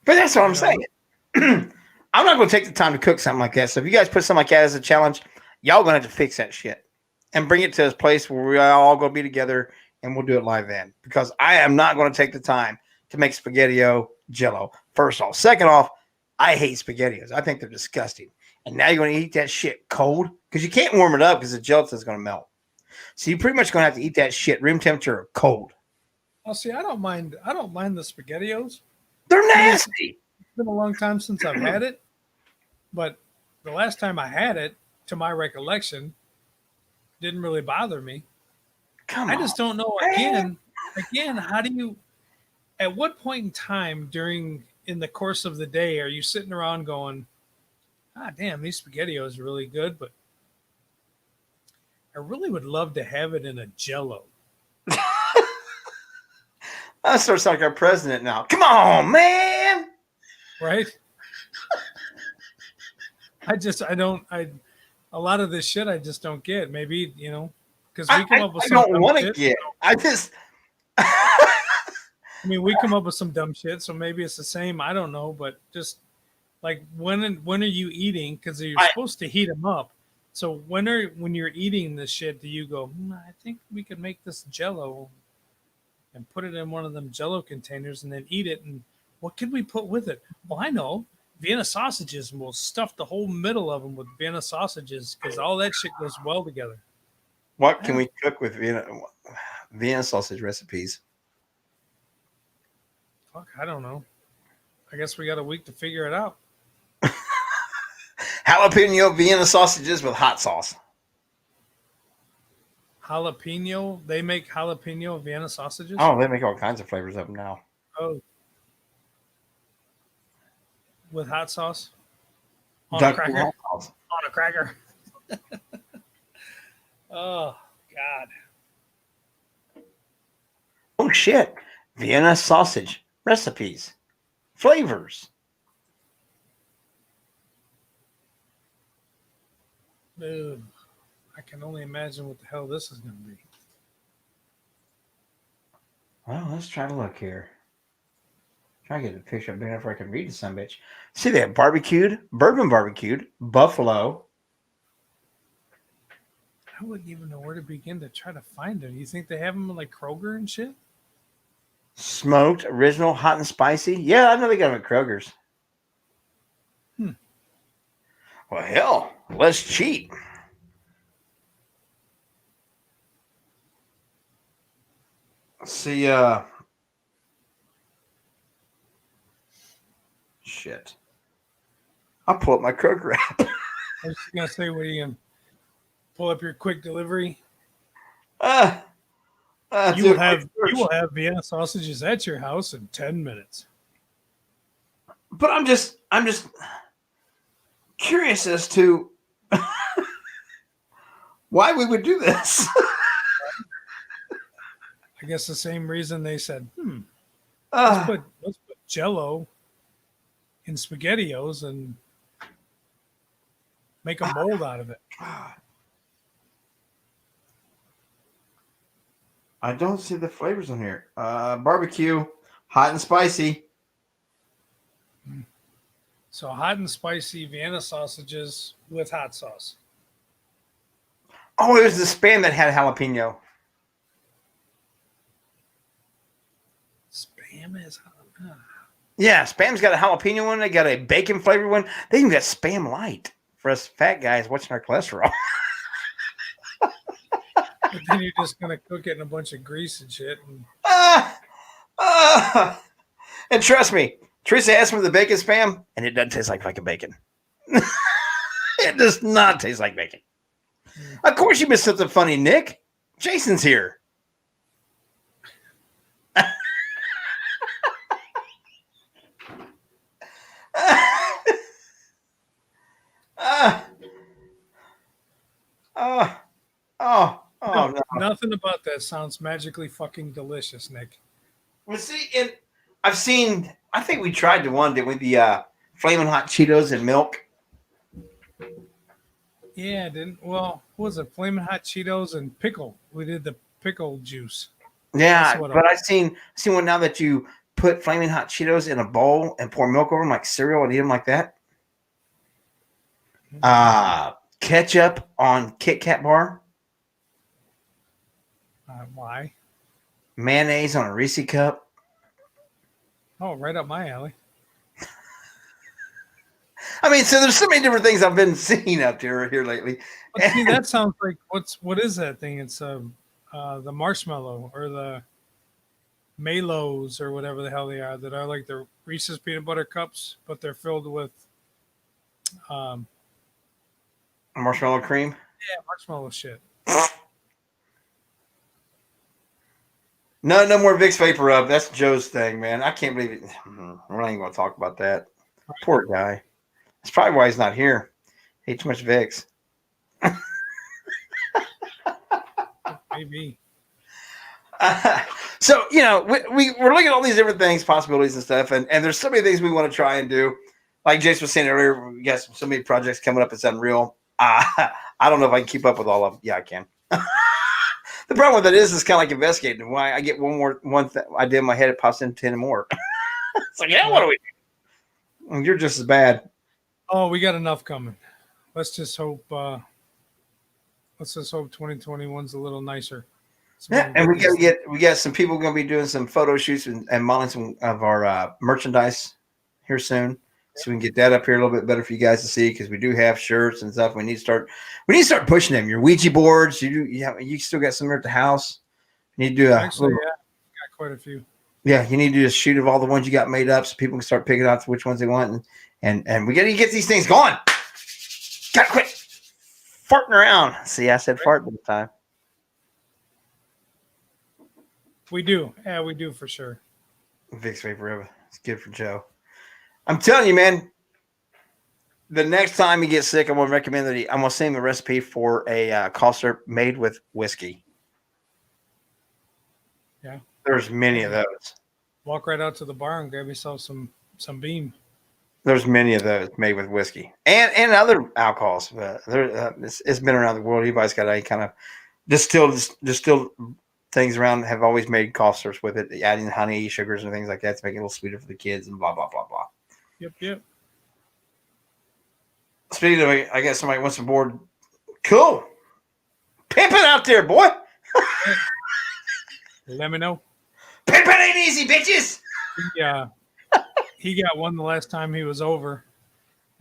But that's what I'm saying. I'm not going to take the time to cook something like that. So if you guys put something like that as a challenge, y'all going to have to fix that shit and bring it to a place where we're all going to be together and we'll do it live then. Because I am not going to take the time to make spaghettio Jello. First off. Second off, I hate SpaghettiOs. I think they're disgusting. And now you're going to eat that shit cold because you can't warm it up because the gelatin is going to melt. So you're pretty much going to have to eat that shit room temperature or cold. Oh, see, I don't mind the SpaghettiOs. They're nasty. It's been a long time since I've had it, but the last time I had it, to my recollection, didn't really bother me. I just don't know. Again, how do you? At what point in time in the course of the day are you sitting around going, damn, these SpaghettiOs are really good, but I really would love to have it in a Jello. That starts like our president now. Come on, man. Right? A lot of this shit I just don't get. Maybe, because we come up with some. I don't want to get. We come up with some dumb shit, so maybe it's the same. I don't know, but just like when are you eating? Because you're supposed to heat them up. So when you're eating this shit, do you go? I think we could make this Jello. and put it in one of them Jello containers and then eat it. And what can we put with it? Well, I know Vienna sausages, and we'll stuff the whole middle of them with Vienna sausages because all that shit goes well together. What can we cook with Vienna sausage recipes? Fuck, I don't know. I guess we got a week to figure it out. Jalapeno Vienna sausages with hot sauce. Jalapeno? They make jalapeno Vienna sausages? Oh, they make all kinds of flavors of them now. Oh. With hot sauce? On Duck a cracker? hot sauce. On a cracker. Oh, God. Oh, shit. Vienna sausage recipes. Flavors. Dude, I can only imagine what the hell this is going to be. Well, let's try to look here. Try to get a picture big enough where I can read the son bitch. See, they have bourbon barbecued, buffalo. I wouldn't even know where to begin to try to find them. You think they have them in like Kroger and shit? Smoked, original, hot and spicy. Yeah, I know they got them at Kroger's. Well, hell, let's cheat. Let's see. Shit. I'll pull up my Kroger app. I was just going to say, what are you going to pull up your quick delivery? You will have Vienna sausages at your house in 10 minutes. But I'm just curious as to why we would do this. I guess the same reason they said, Uh, let's put Jello in SpaghettiOs and make a mold out of it. I don't see the flavors on here. Barbecue, hot and spicy. So hot and spicy Vienna sausages with hot sauce. Oh, it was the Spam that had jalapeno. Spam is Yeah, Spam's got a jalapeno one. They got a bacon flavored one. They even got Spam Light for us fat guys watching our cholesterol. But then you're just gonna cook it in a bunch of grease and shit. And trust me, Teresa asked me for the bacon Spam, and it doesn't taste like fucking bacon. It does not taste like bacon. Of course, you missed something funny, Nick. Jason's here. No. Nothing about that sounds magically fucking delicious, Nick. Well, see, and I think we tried the one, did we? The Flamin' Hot Cheetos and milk. Yeah, what was it? Flamin' Hot Cheetos and pickle. We did the pickle juice. Yeah, but I've seen one now that you put Flamin' Hot Cheetos in a bowl and pour milk over them like cereal and eat them like that. Ketchup on Kit Kat bar. Why? Mayonnaise on a Reese cup. Oh, right up my alley. I mean, so there's so many different things I've been seeing up here lately. But see, that sounds like what is that thing? It's the marshmallow or the Malos or whatever the hell they are that are like the Reese's peanut butter cups, but they're filled with marshmallow cream. Yeah, marshmallow shit. No more Vicks Vapor Rub. That's Joe's thing, man. I can't believe it. We're not even going to talk about that. Poor guy. That's probably why he's not here. He ate too much Vicks. Maybe. So, we're looking at all these different things, possibilities and stuff, and there's so many things we want to try and do. Like Jason was saying earlier, we got so many projects coming up. It's unreal. I don't know if I can keep up with all of them. Yeah, I can. The problem with it is kind of like investigating. Why I get one idea in my head, it pops into 10 more. It's like, yeah, what do we do? You're just as bad. Oh, we got enough coming. Let's just hope 2021's a little nicer. Yeah, and we got some people going to be doing some photo shoots and modeling some of our merchandise here soon, so we can get that up here a little bit better for you guys to see, because we do have shirts and stuff. We need to start pushing them. Your Ouija boards, you still got some here at the house. You need to do Actually, yeah, got quite a few. Yeah, you need to do a shoot of all the ones you got made up, so people can start picking out which ones they want, and we got to get these things going. Got to quit farting around. See, I said fart this time. We do. Yeah, we do for sure. Vicks Vapor, it's good for Joe. I'm telling you, man, the next time he gets sick, I'm going to recommend that I'm going to send him a recipe for a cough syrup made with whiskey. Yeah. There's many of those. Walk right out to the bar and grab yourself some Beam. There's many of those made with whiskey and other alcohols. It's been around the world. Everybody's got a kind of distilled things around, have always made cough syrups with it, adding honey, sugars, and things like that to make it a little sweeter for the kids and blah, blah, blah, blah. Yep. Speaking of, I guess somebody wants a board. Cool. Pimp it out there, boy. Let me know. Pimp it ain't easy, bitches. Yeah. He got one the last time he was over,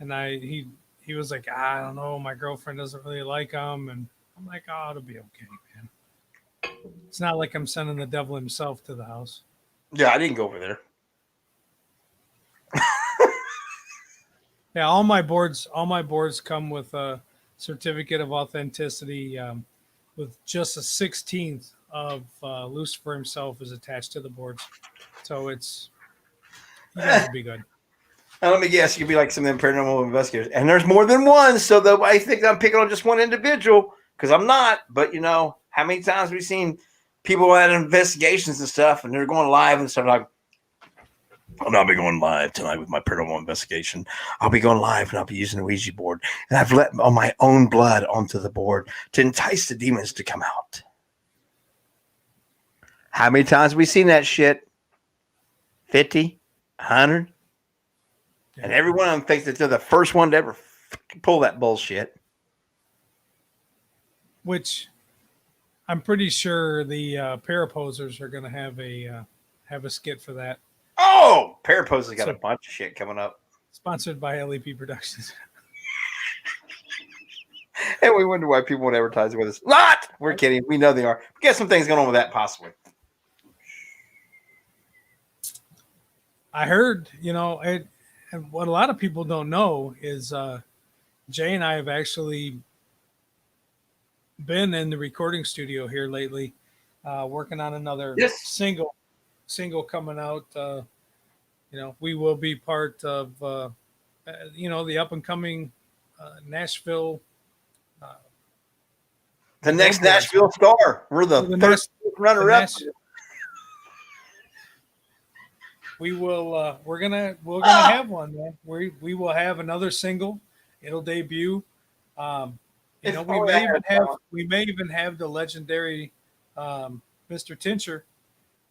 and he was like, I don't know, my girlfriend doesn't really like him, and I'm like, oh, it'll be okay, man. It's not like I'm sending the devil himself to the house. Yeah, I didn't go over there. Yeah, all my boards come with a certificate of authenticity, with just a 16th of Lucifer himself is attached to the boards, so it's gonna be good. Now, let me guess, you could be like some of them paranormal investigators, and there's more than one. So I think I'm picking on just one individual, because I'm not. But how many times have we seen people at investigations and stuff, and they're going live and stuff like, I'll be going live tonight with my paranormal investigation. I'll be going live and I'll be using a Ouija board. And I've let all my own blood onto the board to entice the demons to come out. How many times have we seen that shit? 50? 100? Yeah. And every one of them thinks that they're the first one to ever pull that bullshit. Which I'm pretty sure the Paraposers are going to have a skit for that. Oh, Paraposers got a bunch of shit coming up. Sponsored by LEP Productions. And we wonder why people won't advertise with us. Not! We're kidding. We know they are. We got some things going on with that, possibly. I heard, and what a lot of people don't know is Jay and I have actually been in the recording studio here lately, working on another single coming out. We will be part of the up and coming Nashville. The next Nashville Star. We're the third runner-up. We will. We're gonna have one, man. We will have another single. It'll debut. We may even have the legendary Mr. Tincher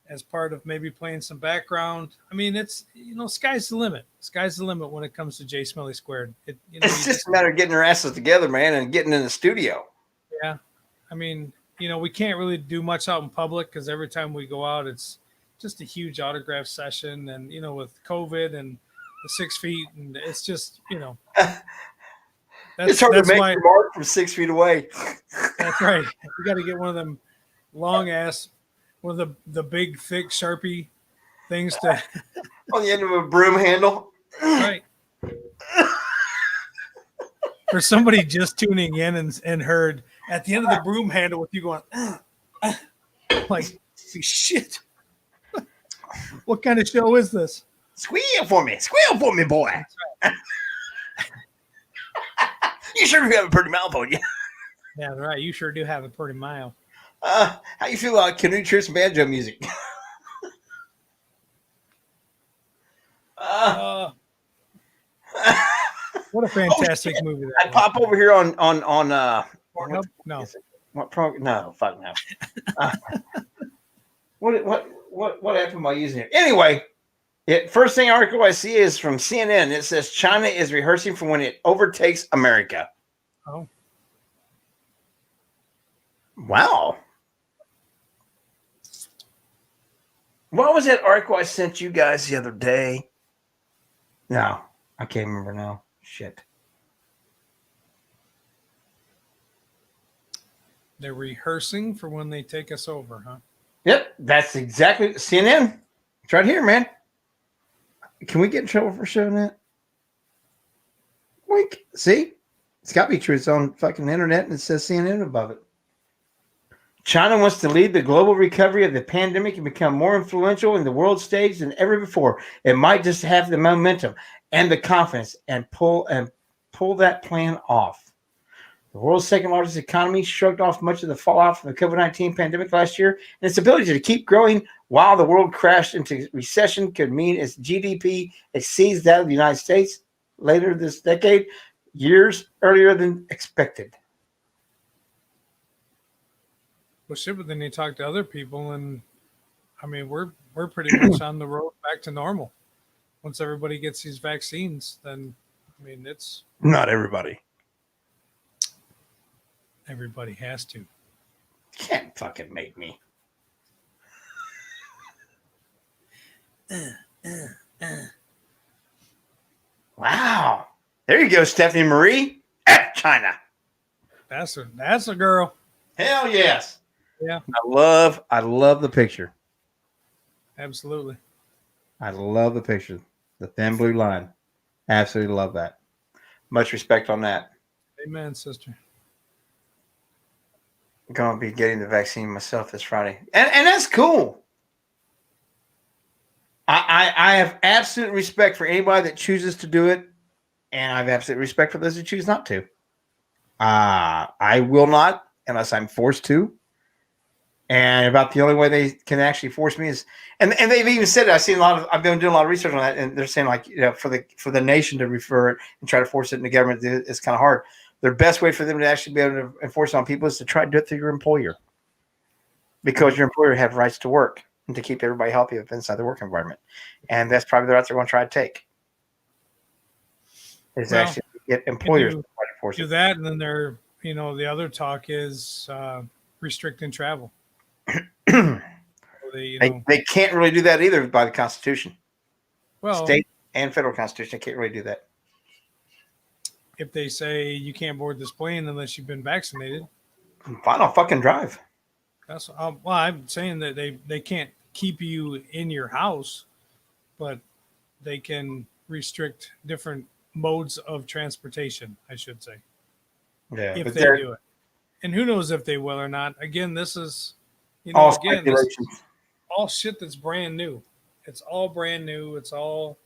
as part of maybe playing some background. I mean, it's sky's the limit. Sky's the limit when it comes to Jay Smelly Squared. It's just a matter of getting our asses together, man, and getting in the studio. Yeah, I mean, we can't really do much out in public because every time we go out, it's just a huge autograph session, and with COVID and the 6 feet, and it's just it's hard to make a mark from 6 feet away. That's right. You got to get one of them long ass, one of the big thick Sharpie things to on the end of a broom handle. Right. For somebody just tuning in and heard at the end of the broom handle with you going, like, shit. What kind of show is this? Squeal for me, boy. Right. You sure do have a pretty mouth on you. Yeah, right. You sure do have a pretty mouth. How you feel about canoe trips and banjo music? What a fantastic movie that I'd pop over here on Pornhub? No. What program? No, fuck no. What app am I using here? Anyway, first thing article I see is from CNN. It says China is rehearsing for when it overtakes America. Oh. Wow. What was that article I sent you guys the other day? No, I can't remember now. Shit. They're rehearsing for when they take us over, huh? Yep, that's exactly CNN. It's right here, man. Can we get in trouble for showing that? Wink. See? It's got to be true. It's on fucking internet and it says CNN above it. China wants to lead the global recovery of the pandemic and become more influential in the world stage than ever before. It might just have the momentum and the confidence and pull that plan off. The world's second largest economy shrugged off much of the fallout from the COVID-19 pandemic last year, and its ability to keep growing while the world crashed into recession could mean its GDP exceeds that of the United States later this decade, years earlier than expected. Well, shit, but then you talk to other people, and I mean, we're pretty much on the road back to normal. Once everybody gets these vaccines, then I mean, it's not everybody. Everybody has to. Can't fucking make me. Wow. There you go, Stephanie Marie at China. That's a girl. Hell yes. Yeah. I love the picture. Absolutely. I love the picture. The thin blue line. Absolutely love that. Much respect on that. Amen, sister. I'm going to be getting the vaccine myself this Friday. And that's cool. I have absolute respect for anybody that chooses to do it. And I have absolute respect for those who choose not to. I will not unless I'm forced to. And about the only way they can actually force me is, and they've even said it. I've been doing a lot of research on that, and they're saying like, you know, for the nation to refer it and try to force it in the government, it's kind of hard. The best way for them to actually be able to enforce it on people is to try to do it through your employer, because your employer have rights to work and to keep everybody healthy inside the work environment, and that's probably the route they're going to try to take. Is actually get employers to try to force do it. that, and then the other talk is restricting travel. They can't really do that either by the Constitution. Well, state and federal Constitution can't really do that. If they say you can't board this plane unless you've been vaccinated, fine, I'll fucking drive. That's I'm saying that they can't keep you in your house, but they can restrict different modes of transportation, I should say. Yeah, if they do it, and who knows if they will or not. Again, this is all shit that's brand new. It's all brand new. It's all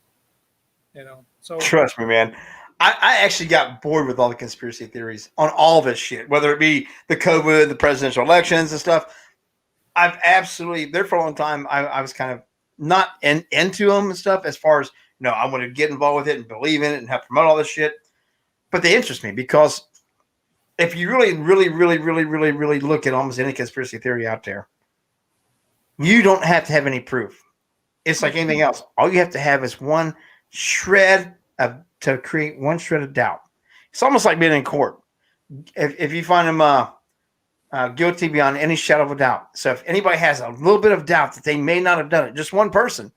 So trust me, man. I actually got bored with all the conspiracy theories on all this shit, whether it be the COVID, the presidential elections and stuff. I've absolutely there for a long time. I was kind of not into them and stuff as far as, I want to get involved with it and believe in it and help promote all this shit. But they interest me because if you really, really, really, really, really, really look at almost any conspiracy theory out there, you don't have to have any proof. It's like anything else. All you have to have is one shred to create one shred of doubt. It's almost like being in court. If you find them guilty beyond any shadow of a doubt. So if anybody has a little bit of doubt that they may not have done it, just one person,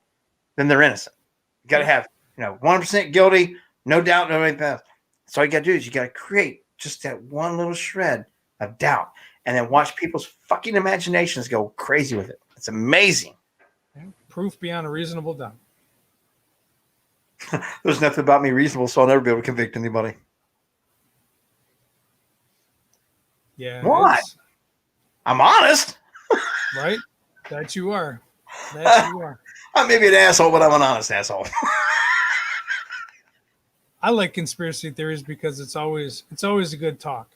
then they're innocent. You got to have 1% guilty, no doubt, no anything else. So all you got to do is you got to create just that one little shred of doubt, and then watch people's fucking imaginations go crazy with it. It's amazing. Proof beyond a reasonable doubt. There's nothing about me reasonable, so I'll never be able to convict anybody. Yeah. Why? I'm honest. Right? That you are. That you are. I may be an asshole, but I'm an honest asshole. I like conspiracy theories because it's always a good talk.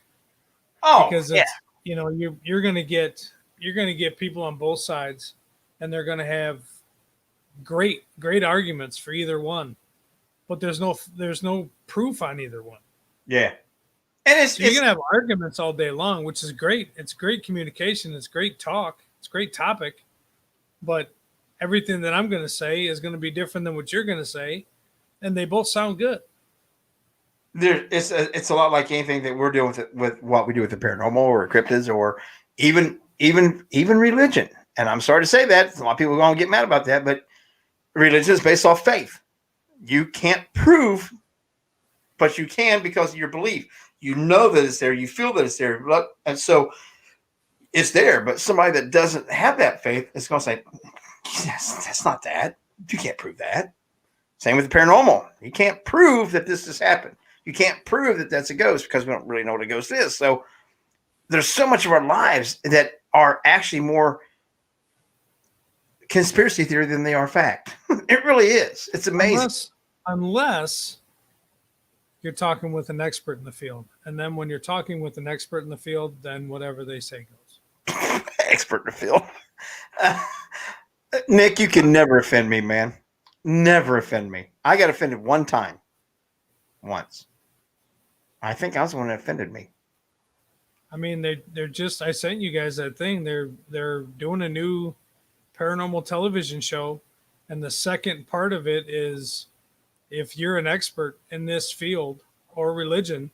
Oh, because it's, you're gonna get people on both sides, and they're gonna have great arguments for either one, but there's no proof on either one. Yeah, and you're gonna have arguments all day long, which is great. It's great communication. It's great talk. It's a great topic, but everything that I'm gonna say is gonna be different than what you're gonna say, and they both sound good. It's a lot like anything that we're doing with what we do with the paranormal or cryptids or even religion. and I'm sorry to say that, a lot of people are going to get mad about that, but religion is based off faith. You can't prove, but you can because of your belief. You know that it's there. You feel that it's there. And so it's there. But somebody that doesn't have that faith is going to say, yes, that's not that. You can't prove that. Same with the paranormal. You can't prove that this has happened. You can't prove that that's a ghost because we don't really know what a ghost is. So there's so much of our lives that are actually more conspiracy theory than they are fact. It really is. It's amazing. Unless you're talking with an expert in the field. And then when you're talking with an expert in the field, then whatever they say goes. Expert in the field. Nick, you can never offend me, man. Never offend me. I got offended one time. Once. I think I was the one that offended me. I mean, they're just, I sent you guys that thing. They're doing a new paranormal television show. And the second part of it is, if you're an expert in this field or religion,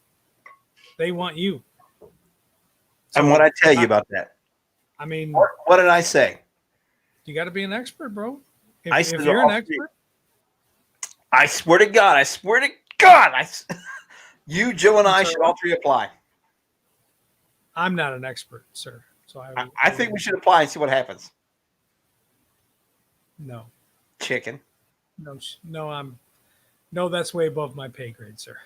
they want you. So, and what I tell you about that? I mean, what did I say? You got to be an expert, bro. If you're an expert, I swear to God, you, Joe, and I should all three apply. I'm not an expert, sir. So I think we should apply and see what happens. No. Chicken. No, that's way above my pay grade, sir.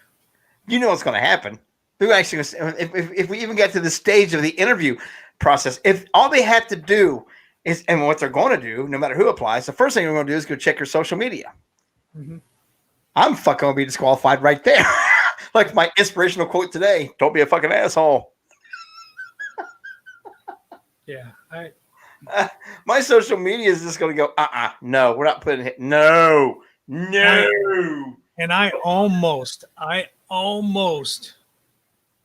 You know what's going to happen. Who actually, if we even get to the stage of the interview process, if all they have to do is, and what they're going to do, no matter who applies, the first thing they're going to do is go check your social media. Mm-hmm. I'm fucking going to be disqualified right there. Like my inspirational quote today: "Don't be a fucking asshole." Yeah, my social media is just going to go, no, we're not putting it. No. And I almost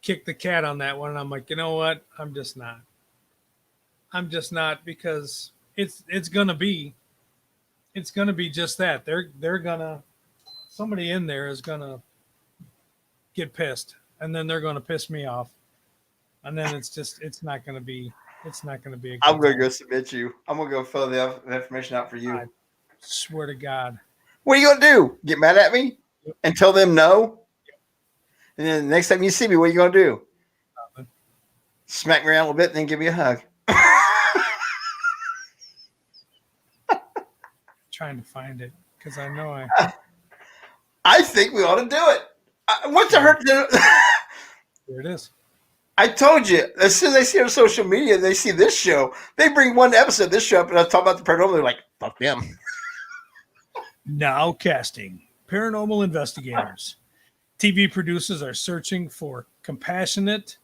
kicked the cat on that one. And I'm like, you know what? I'm just not because it's going to be just that. They're going to, somebody in there is going to get pissed, and then they're going to piss me off. And then it's not going to be a good I'm going to go submit you. I'm going to go fill the information out for you. I swear to God. What are you going to do? Get mad at me and tell them no? And then the next time you see me, what are you going to do? Nothing. Smack me around a little bit and then give me a hug. Trying to find it because I know I think we ought to do it. What's the hurt? Here it is. I told you, as soon as they see our social media and they see this show, they bring one episode of this show up and I talk about the paranormal. They're like, fuck them. Now casting paranormal investigators. TV producers are searching for compassionate.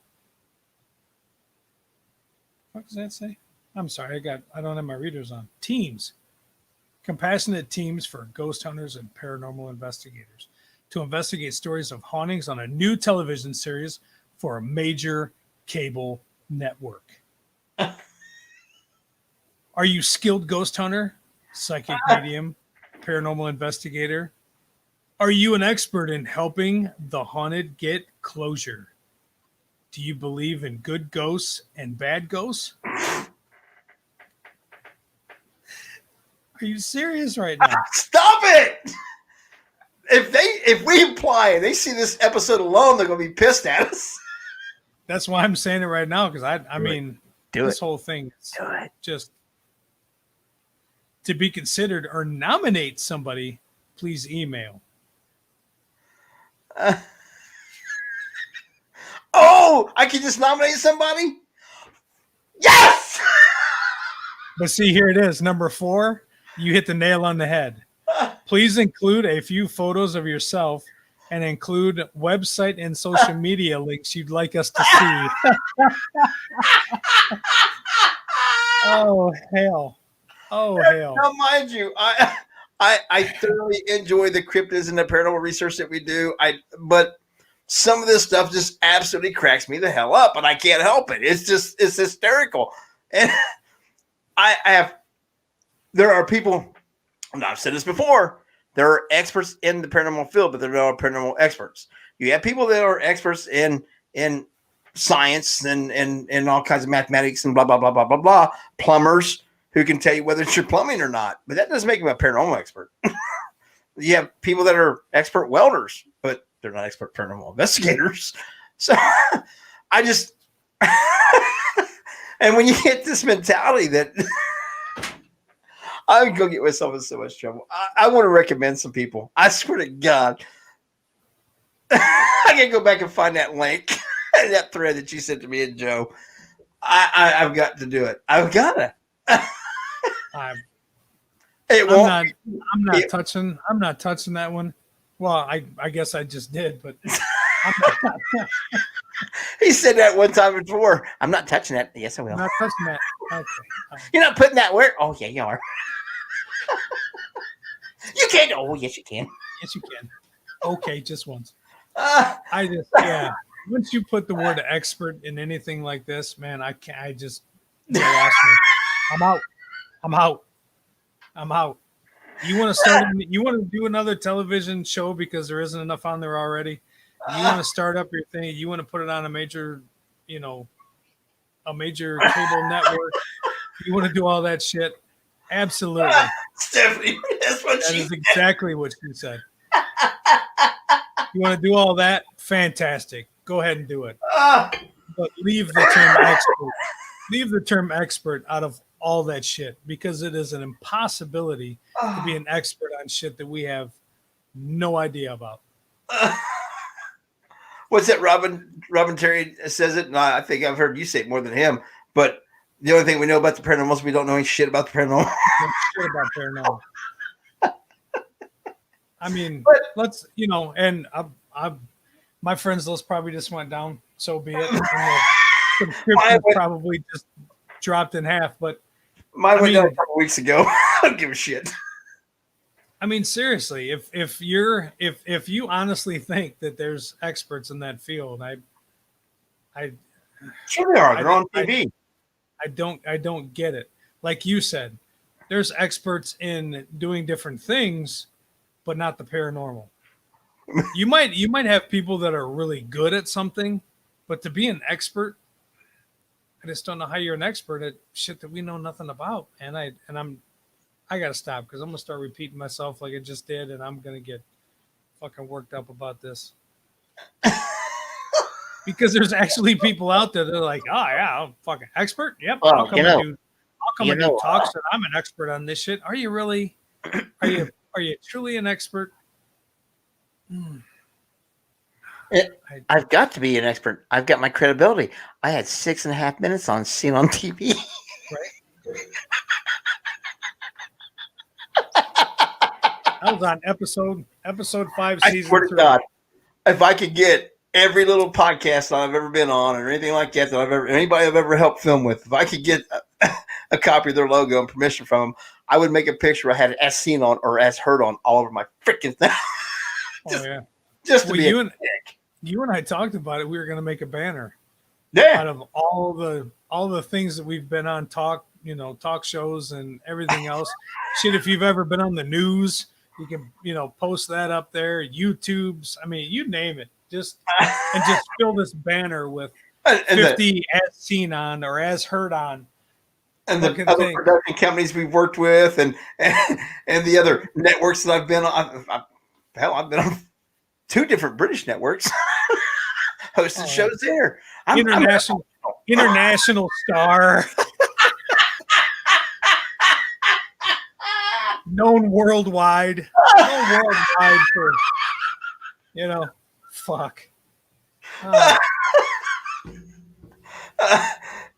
What does that say? I'm sorry, I don't have my readers on. Teams. Compassionate teams for ghost hunters and paranormal investigators to investigate stories of hauntings on a new television series for a major cable network. Are you skilled ghost hunter, psychic medium, paranormal investigator? Are you an expert in helping the haunted get closure? Do you believe in good ghosts and bad ghosts? Are you serious right now? Stop it! If we apply and they see this episode alone, they're going to be pissed at us. That's why I'm saying it right now, because I mean, this whole thing is just to be considered or nominate somebody. Please email. I can just nominate somebody? Yes! But see, here it is. Number 4, you hit the nail on the head. Please include a few photos of yourself and include website and social media links you'd like us to see. Oh, hell. Now, mind you, I thoroughly enjoy the cryptids and the paranormal research that we do. But some of this stuff just absolutely cracks me the hell up, and I can't help it. It's hysterical. And there are people, and I've said this before, there are experts in the paranormal field, but there are paranormal experts. You have people that are experts in science and all kinds of mathematics and blah, blah, blah, blah, blah, blah, plumbers who can tell you whether it's your plumbing or not. But that doesn't make them a paranormal expert. You have people that are expert welders, but they're not expert paranormal investigators. So I just, and when you get this mentality that I would go get myself in so much trouble, I want to recommend some people. I swear to God, I can go back and find that link, that thread that you sent to me and Joe. I've got to do it. I've got to. I'm not touching that one. Well, I guess I just did, but he said that one time before. I'm not touching that. Yes, I will. I'm not touching that. Okay. You're not putting that where? Oh, yeah, you are. You can't. Oh, yes, you can. Yes, you can. Okay, just once. Uh, Once you put the word expert in anything like this, man, I can't. I just you lost me. I'm out. You want to start? You want to do another television show because there isn't enough on there already? You want to start up your thing? You want to put it on a major cable network? You want to do all that shit? Absolutely, Stephanie. That is exactly what she said. You want to do all that? Fantastic. Go ahead and do it. But leave the term expert out of all that shit, because it is an impossibility to be an expert on shit that we have no idea about. What's that? Robin Terry says it, and I think I've heard you say it more than him. But the only thing we know about the paranormal is we don't know any shit about the paranormal. Shit about paranormal. I mean, let's and my friends list probably just went down. So be it. And the subscription probably just dropped in half. But mine went down a couple weeks ago. I don't give a shit. I mean, seriously, if you honestly think that there's experts in that field, sure they are. They're on TV. I don't get it. Like you said, there's experts in doing different things, but not the paranormal. You might have people that are really good at something, but to be an expert, I just don't know how you're an expert at shit that we know nothing about. And I gotta stop, because I'm gonna start repeating myself like I just did, and I'm gonna get fucking worked up about this. Because there's actually people out there that are like, oh yeah, I'm fucking expert. Yep. Well, How come I do talks that I'm an expert on this shit? Are you really? Are you truly an expert? I've got to be an expert. I've got my credibility. I had 6.5 minutes on Seen on TV. Right. I was on episode 5, season 3. I swear to God, if I could get every little podcast that I've ever been on or anything like that anybody I've ever helped film with, if I could get a copy of their logo and permission from them, I would make a picture I had it as seen on or as heard on all over my freaking thing. Just to be a dick. You and I talked about it. We were going to make a banner. Yeah. Out of all the things that we've been on, talk shows and everything else. Shit, if you've ever been on the news, you can post that up there. YouTube's, I mean, you name it. Just fill this banner with 50 as seen on or as heard on. And the other production companies we've worked with, and the other networks that I've been on. I've been on 2 different British networks, hosted shows there. International star, known worldwide for fuck.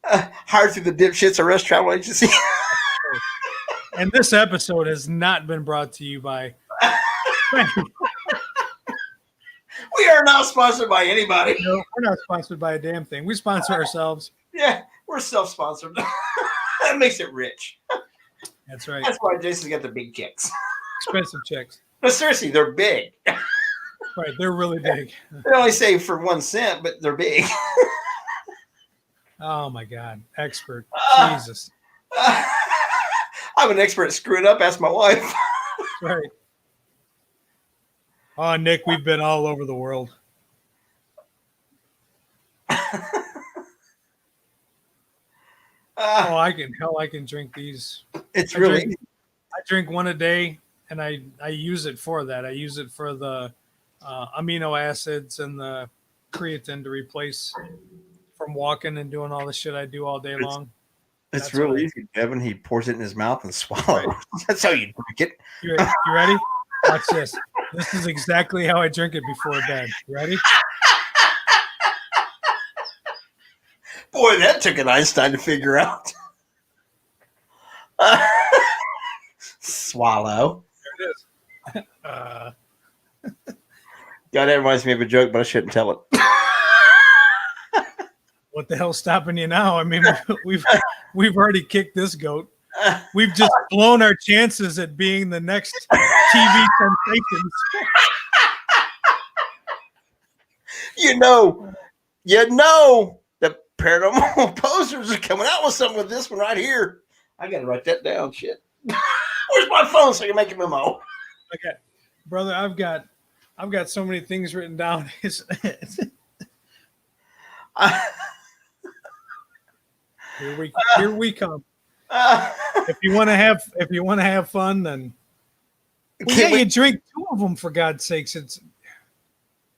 Hired through the Dipshits Arrest Travel Agency. And this episode has not been brought to you by. We are not sponsored by anybody. No, we're not sponsored by a damn thing. We sponsor ourselves. Yeah, we're self-sponsored. That makes it rich. That's right. That's why Jason's got the big chicks. Expensive chicks. But seriously, they're big. Right, they're really big. They only say for 1 cent, but they're big. Oh my God, expert. Jesus. I'm an expert at screwing up. Ask my wife. Right. Oh, Nick, we've been all over the world. I can drink these. It's I really drink, I drink one a day, and I use it for that. I use it for the amino acids and the creatine to replace from walking and doing all the shit I do all day long. It's real easy, Devin. He pours it in his mouth and swallows. Right. That's how you drink it. You ready? Watch this. This is exactly how I drink it before bed. You ready? Boy, that took an Einstein to figure out. Swallow. There it is. God, that reminds me of a joke, but I shouldn't tell it. What the hell's stopping you now? I mean, we've already kicked this goat. We've just blown our chances at being the next TV sensations. You know, the paranormal posers are coming out with something with this one right here. I got to write that down. Shit. Where's my phone so I can make a memo? Okay, brother, I've got so many things written down. Here we come. If you want to have fun, then you drink 2 of them for God's sakes.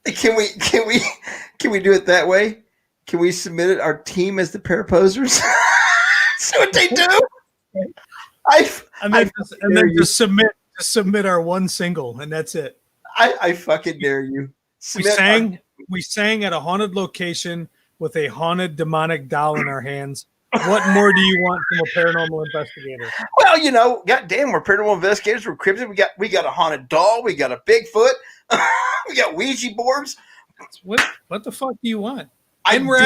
Can we do it that way? Can we submit it our team as the paraposers? See what they do. And then just submit our one single, and that's it. I fucking dare you. We sang at a haunted location with a haunted demonic doll in our hands. What more do you want from a paranormal investigator? Well, goddamn, we're paranormal investigators. We're cryptid. We got a haunted doll. We got a Bigfoot. We got Ouija boards. What the fuck do you want? And we're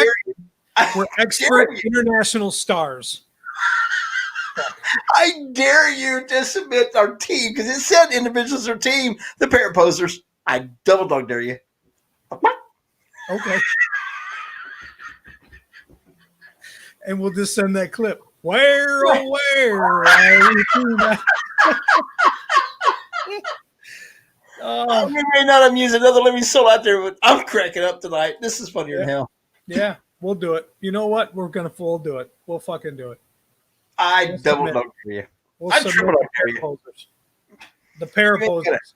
expert international stars. I dare you to submit our team because it said individuals or team, the paraposers. I double dog dare you. Okay. And we'll just send that clip. Where are you we may not have used another living soul out there, but I'm cracking up tonight. This is funnier than hell. Yeah, we'll do it. You know what? We'll do it. We'll fucking do it. I double dog dare you. We'll triple dog dare you. The paraposers.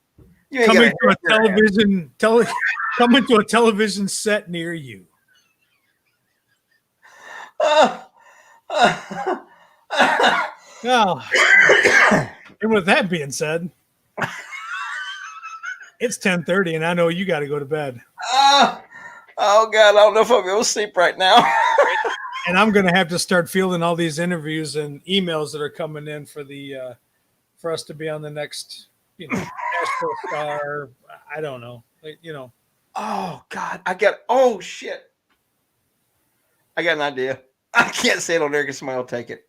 Coming to a television set near you. Now, and with that being said, it's 10:30, and I know you got to go to bed. Oh God, I don't know if I'll be able to sleep right now. And I'm going to have to start fielding all these interviews and emails that are coming in for us to be on the next, Astro Star. I don't know, Oh God, shit. I got an idea. I can't say it on there because somebody will take it.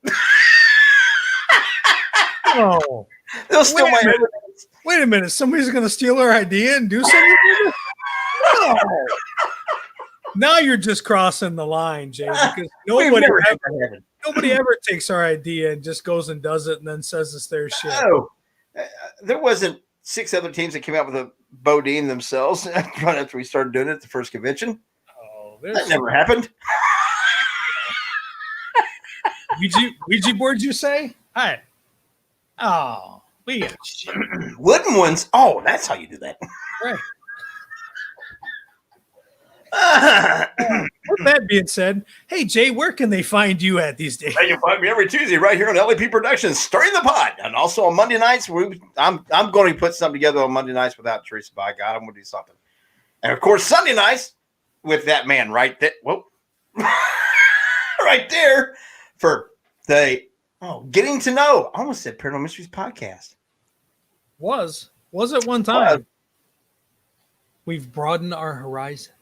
Oh, they'll steal my evidence. Wait a minute. Somebody's going to steal our idea and do something with it? No. Now you're just crossing the line, Jay, because nobody ever takes our idea and just goes and does it and then says it's their shit. No. There wasn't 6 other teams that came out with a Bodine themselves right after we started doing it at the first convention. Oh, that never happened. Ouija boards, you say? Hi. Oh, we got shit. Wooden ones. Oh, that's how you do that. Right. With that being said, hey Jay, where can they find you at these days? You can find me every Tuesday right here on LAP Productions, Stirring the Pot, and also on Monday nights. I'm going to put something together on Monday nights without Teresa. By God, I'm going to do something. And of course, Sunday nights with that man right there. Whoa, right there for the getting to know. I almost said Paranormal Mysteries podcast. Was it one time? We've broadened our horizon.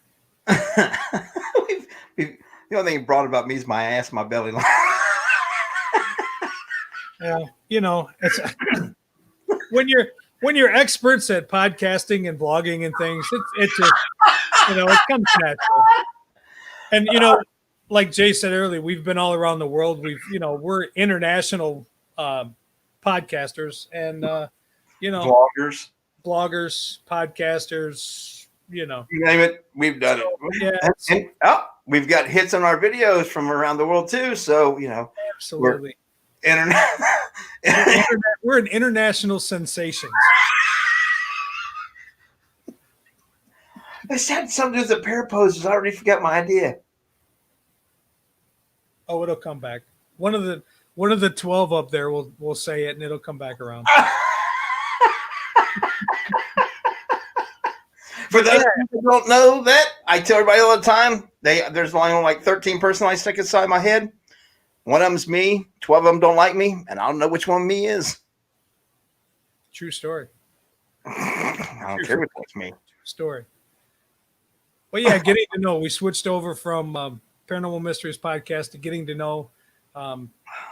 The only thing brought about me is my ass, my belly line. Yeah, it's when you're experts at podcasting and blogging and things, it just it comes natural. And like Jay said earlier, we've been all around the world. We're international podcasters and bloggers, podcasters. You name it, we've done it. Yeah. we've got hits on our videos from around the world too. So, absolutely. We're an international sensation. This had something to do with the pair poses. I already forgot my idea. Oh, it'll come back. One of the 12 up there will say it, and it'll come back around. For those who don't know that, I tell everybody all the time, there's only like 13 person I stick inside my head. One of them's me. 12 of them don't like me, and I don't know which one me is. True story. I don't care which one's me. True story. But yeah, getting to know. We switched over from Paranormal Mysteries podcast to getting to know.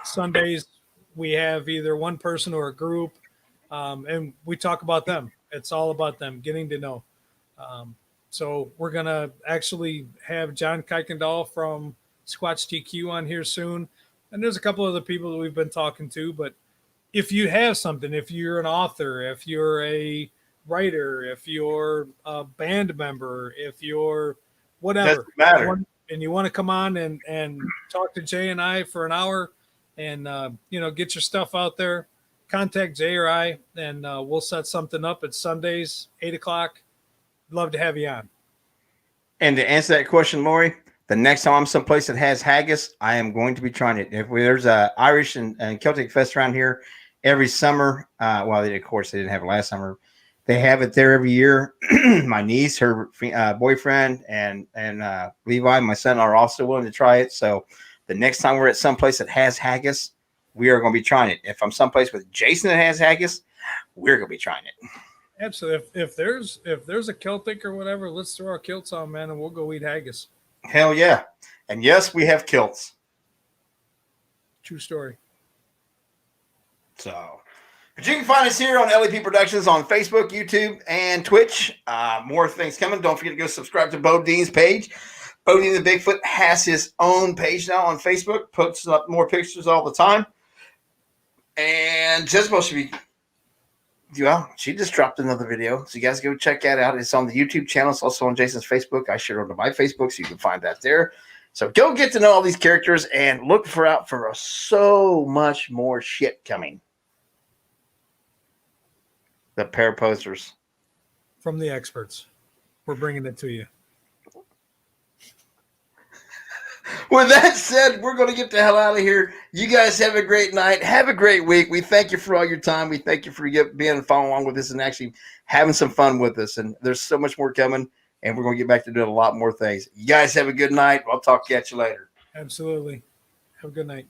Sundays we have either one person or a group, and we talk about them. It's all about them, getting to know. So we're gonna actually have John Kuykendall from Squatch TQ on here soon, and there's a couple other people that we've been talking to. But if you have something, if you're an author, if you're a writer, if you're a band member, if you're whatever, and you want to come on and talk to Jay and I for an hour and get your stuff out there, contact Jay or I, and we'll set something up. It's Sundays, 8:00. Love to have you on. And to answer that question, Lori, the next time I'm someplace that has haggis, I am going to be trying it. If there's a Irish and Celtic fest around here every summer, of course they didn't have it last summer. They have it there every year. My niece, her boyfriend, and Levi, my son, are also willing to try it. So the next time we're at someplace that has haggis, we are going to be trying it. If I'm someplace with Jason that has haggis, we're going to be trying it. Absolutely. If there's a Celtic or whatever, let's throw our kilts on, man, and we'll go eat haggis. Hell yeah. And yes, we have kilts. True story. So, but you can find us here on LEP Productions on Facebook, YouTube, and Twitch. More things coming. Don't forget to go subscribe to Bo Dean's page. Bo Dean the Bigfoot has his own page now on Facebook. Puts up more pictures all the time. And Jezebel should be... Well, she just dropped another video, so you guys go check that out. It's on the YouTube channel. It's also on Jason's Facebook. I shared it on my Facebook, so you can find that there. So go get to know all these characters and look out for so much more shit coming. The pair posters. From the experts. We're bringing it to you. With that said, we're going to get the hell out of here. You guys have a great night. Have a great week. We thank you for all your time. We thank you for being following along with us and actually having some fun with us. And there's so much more coming, and we're going to get back to doing a lot more things. You guys have a good night. I'll talk to you later. Absolutely. Have a good night.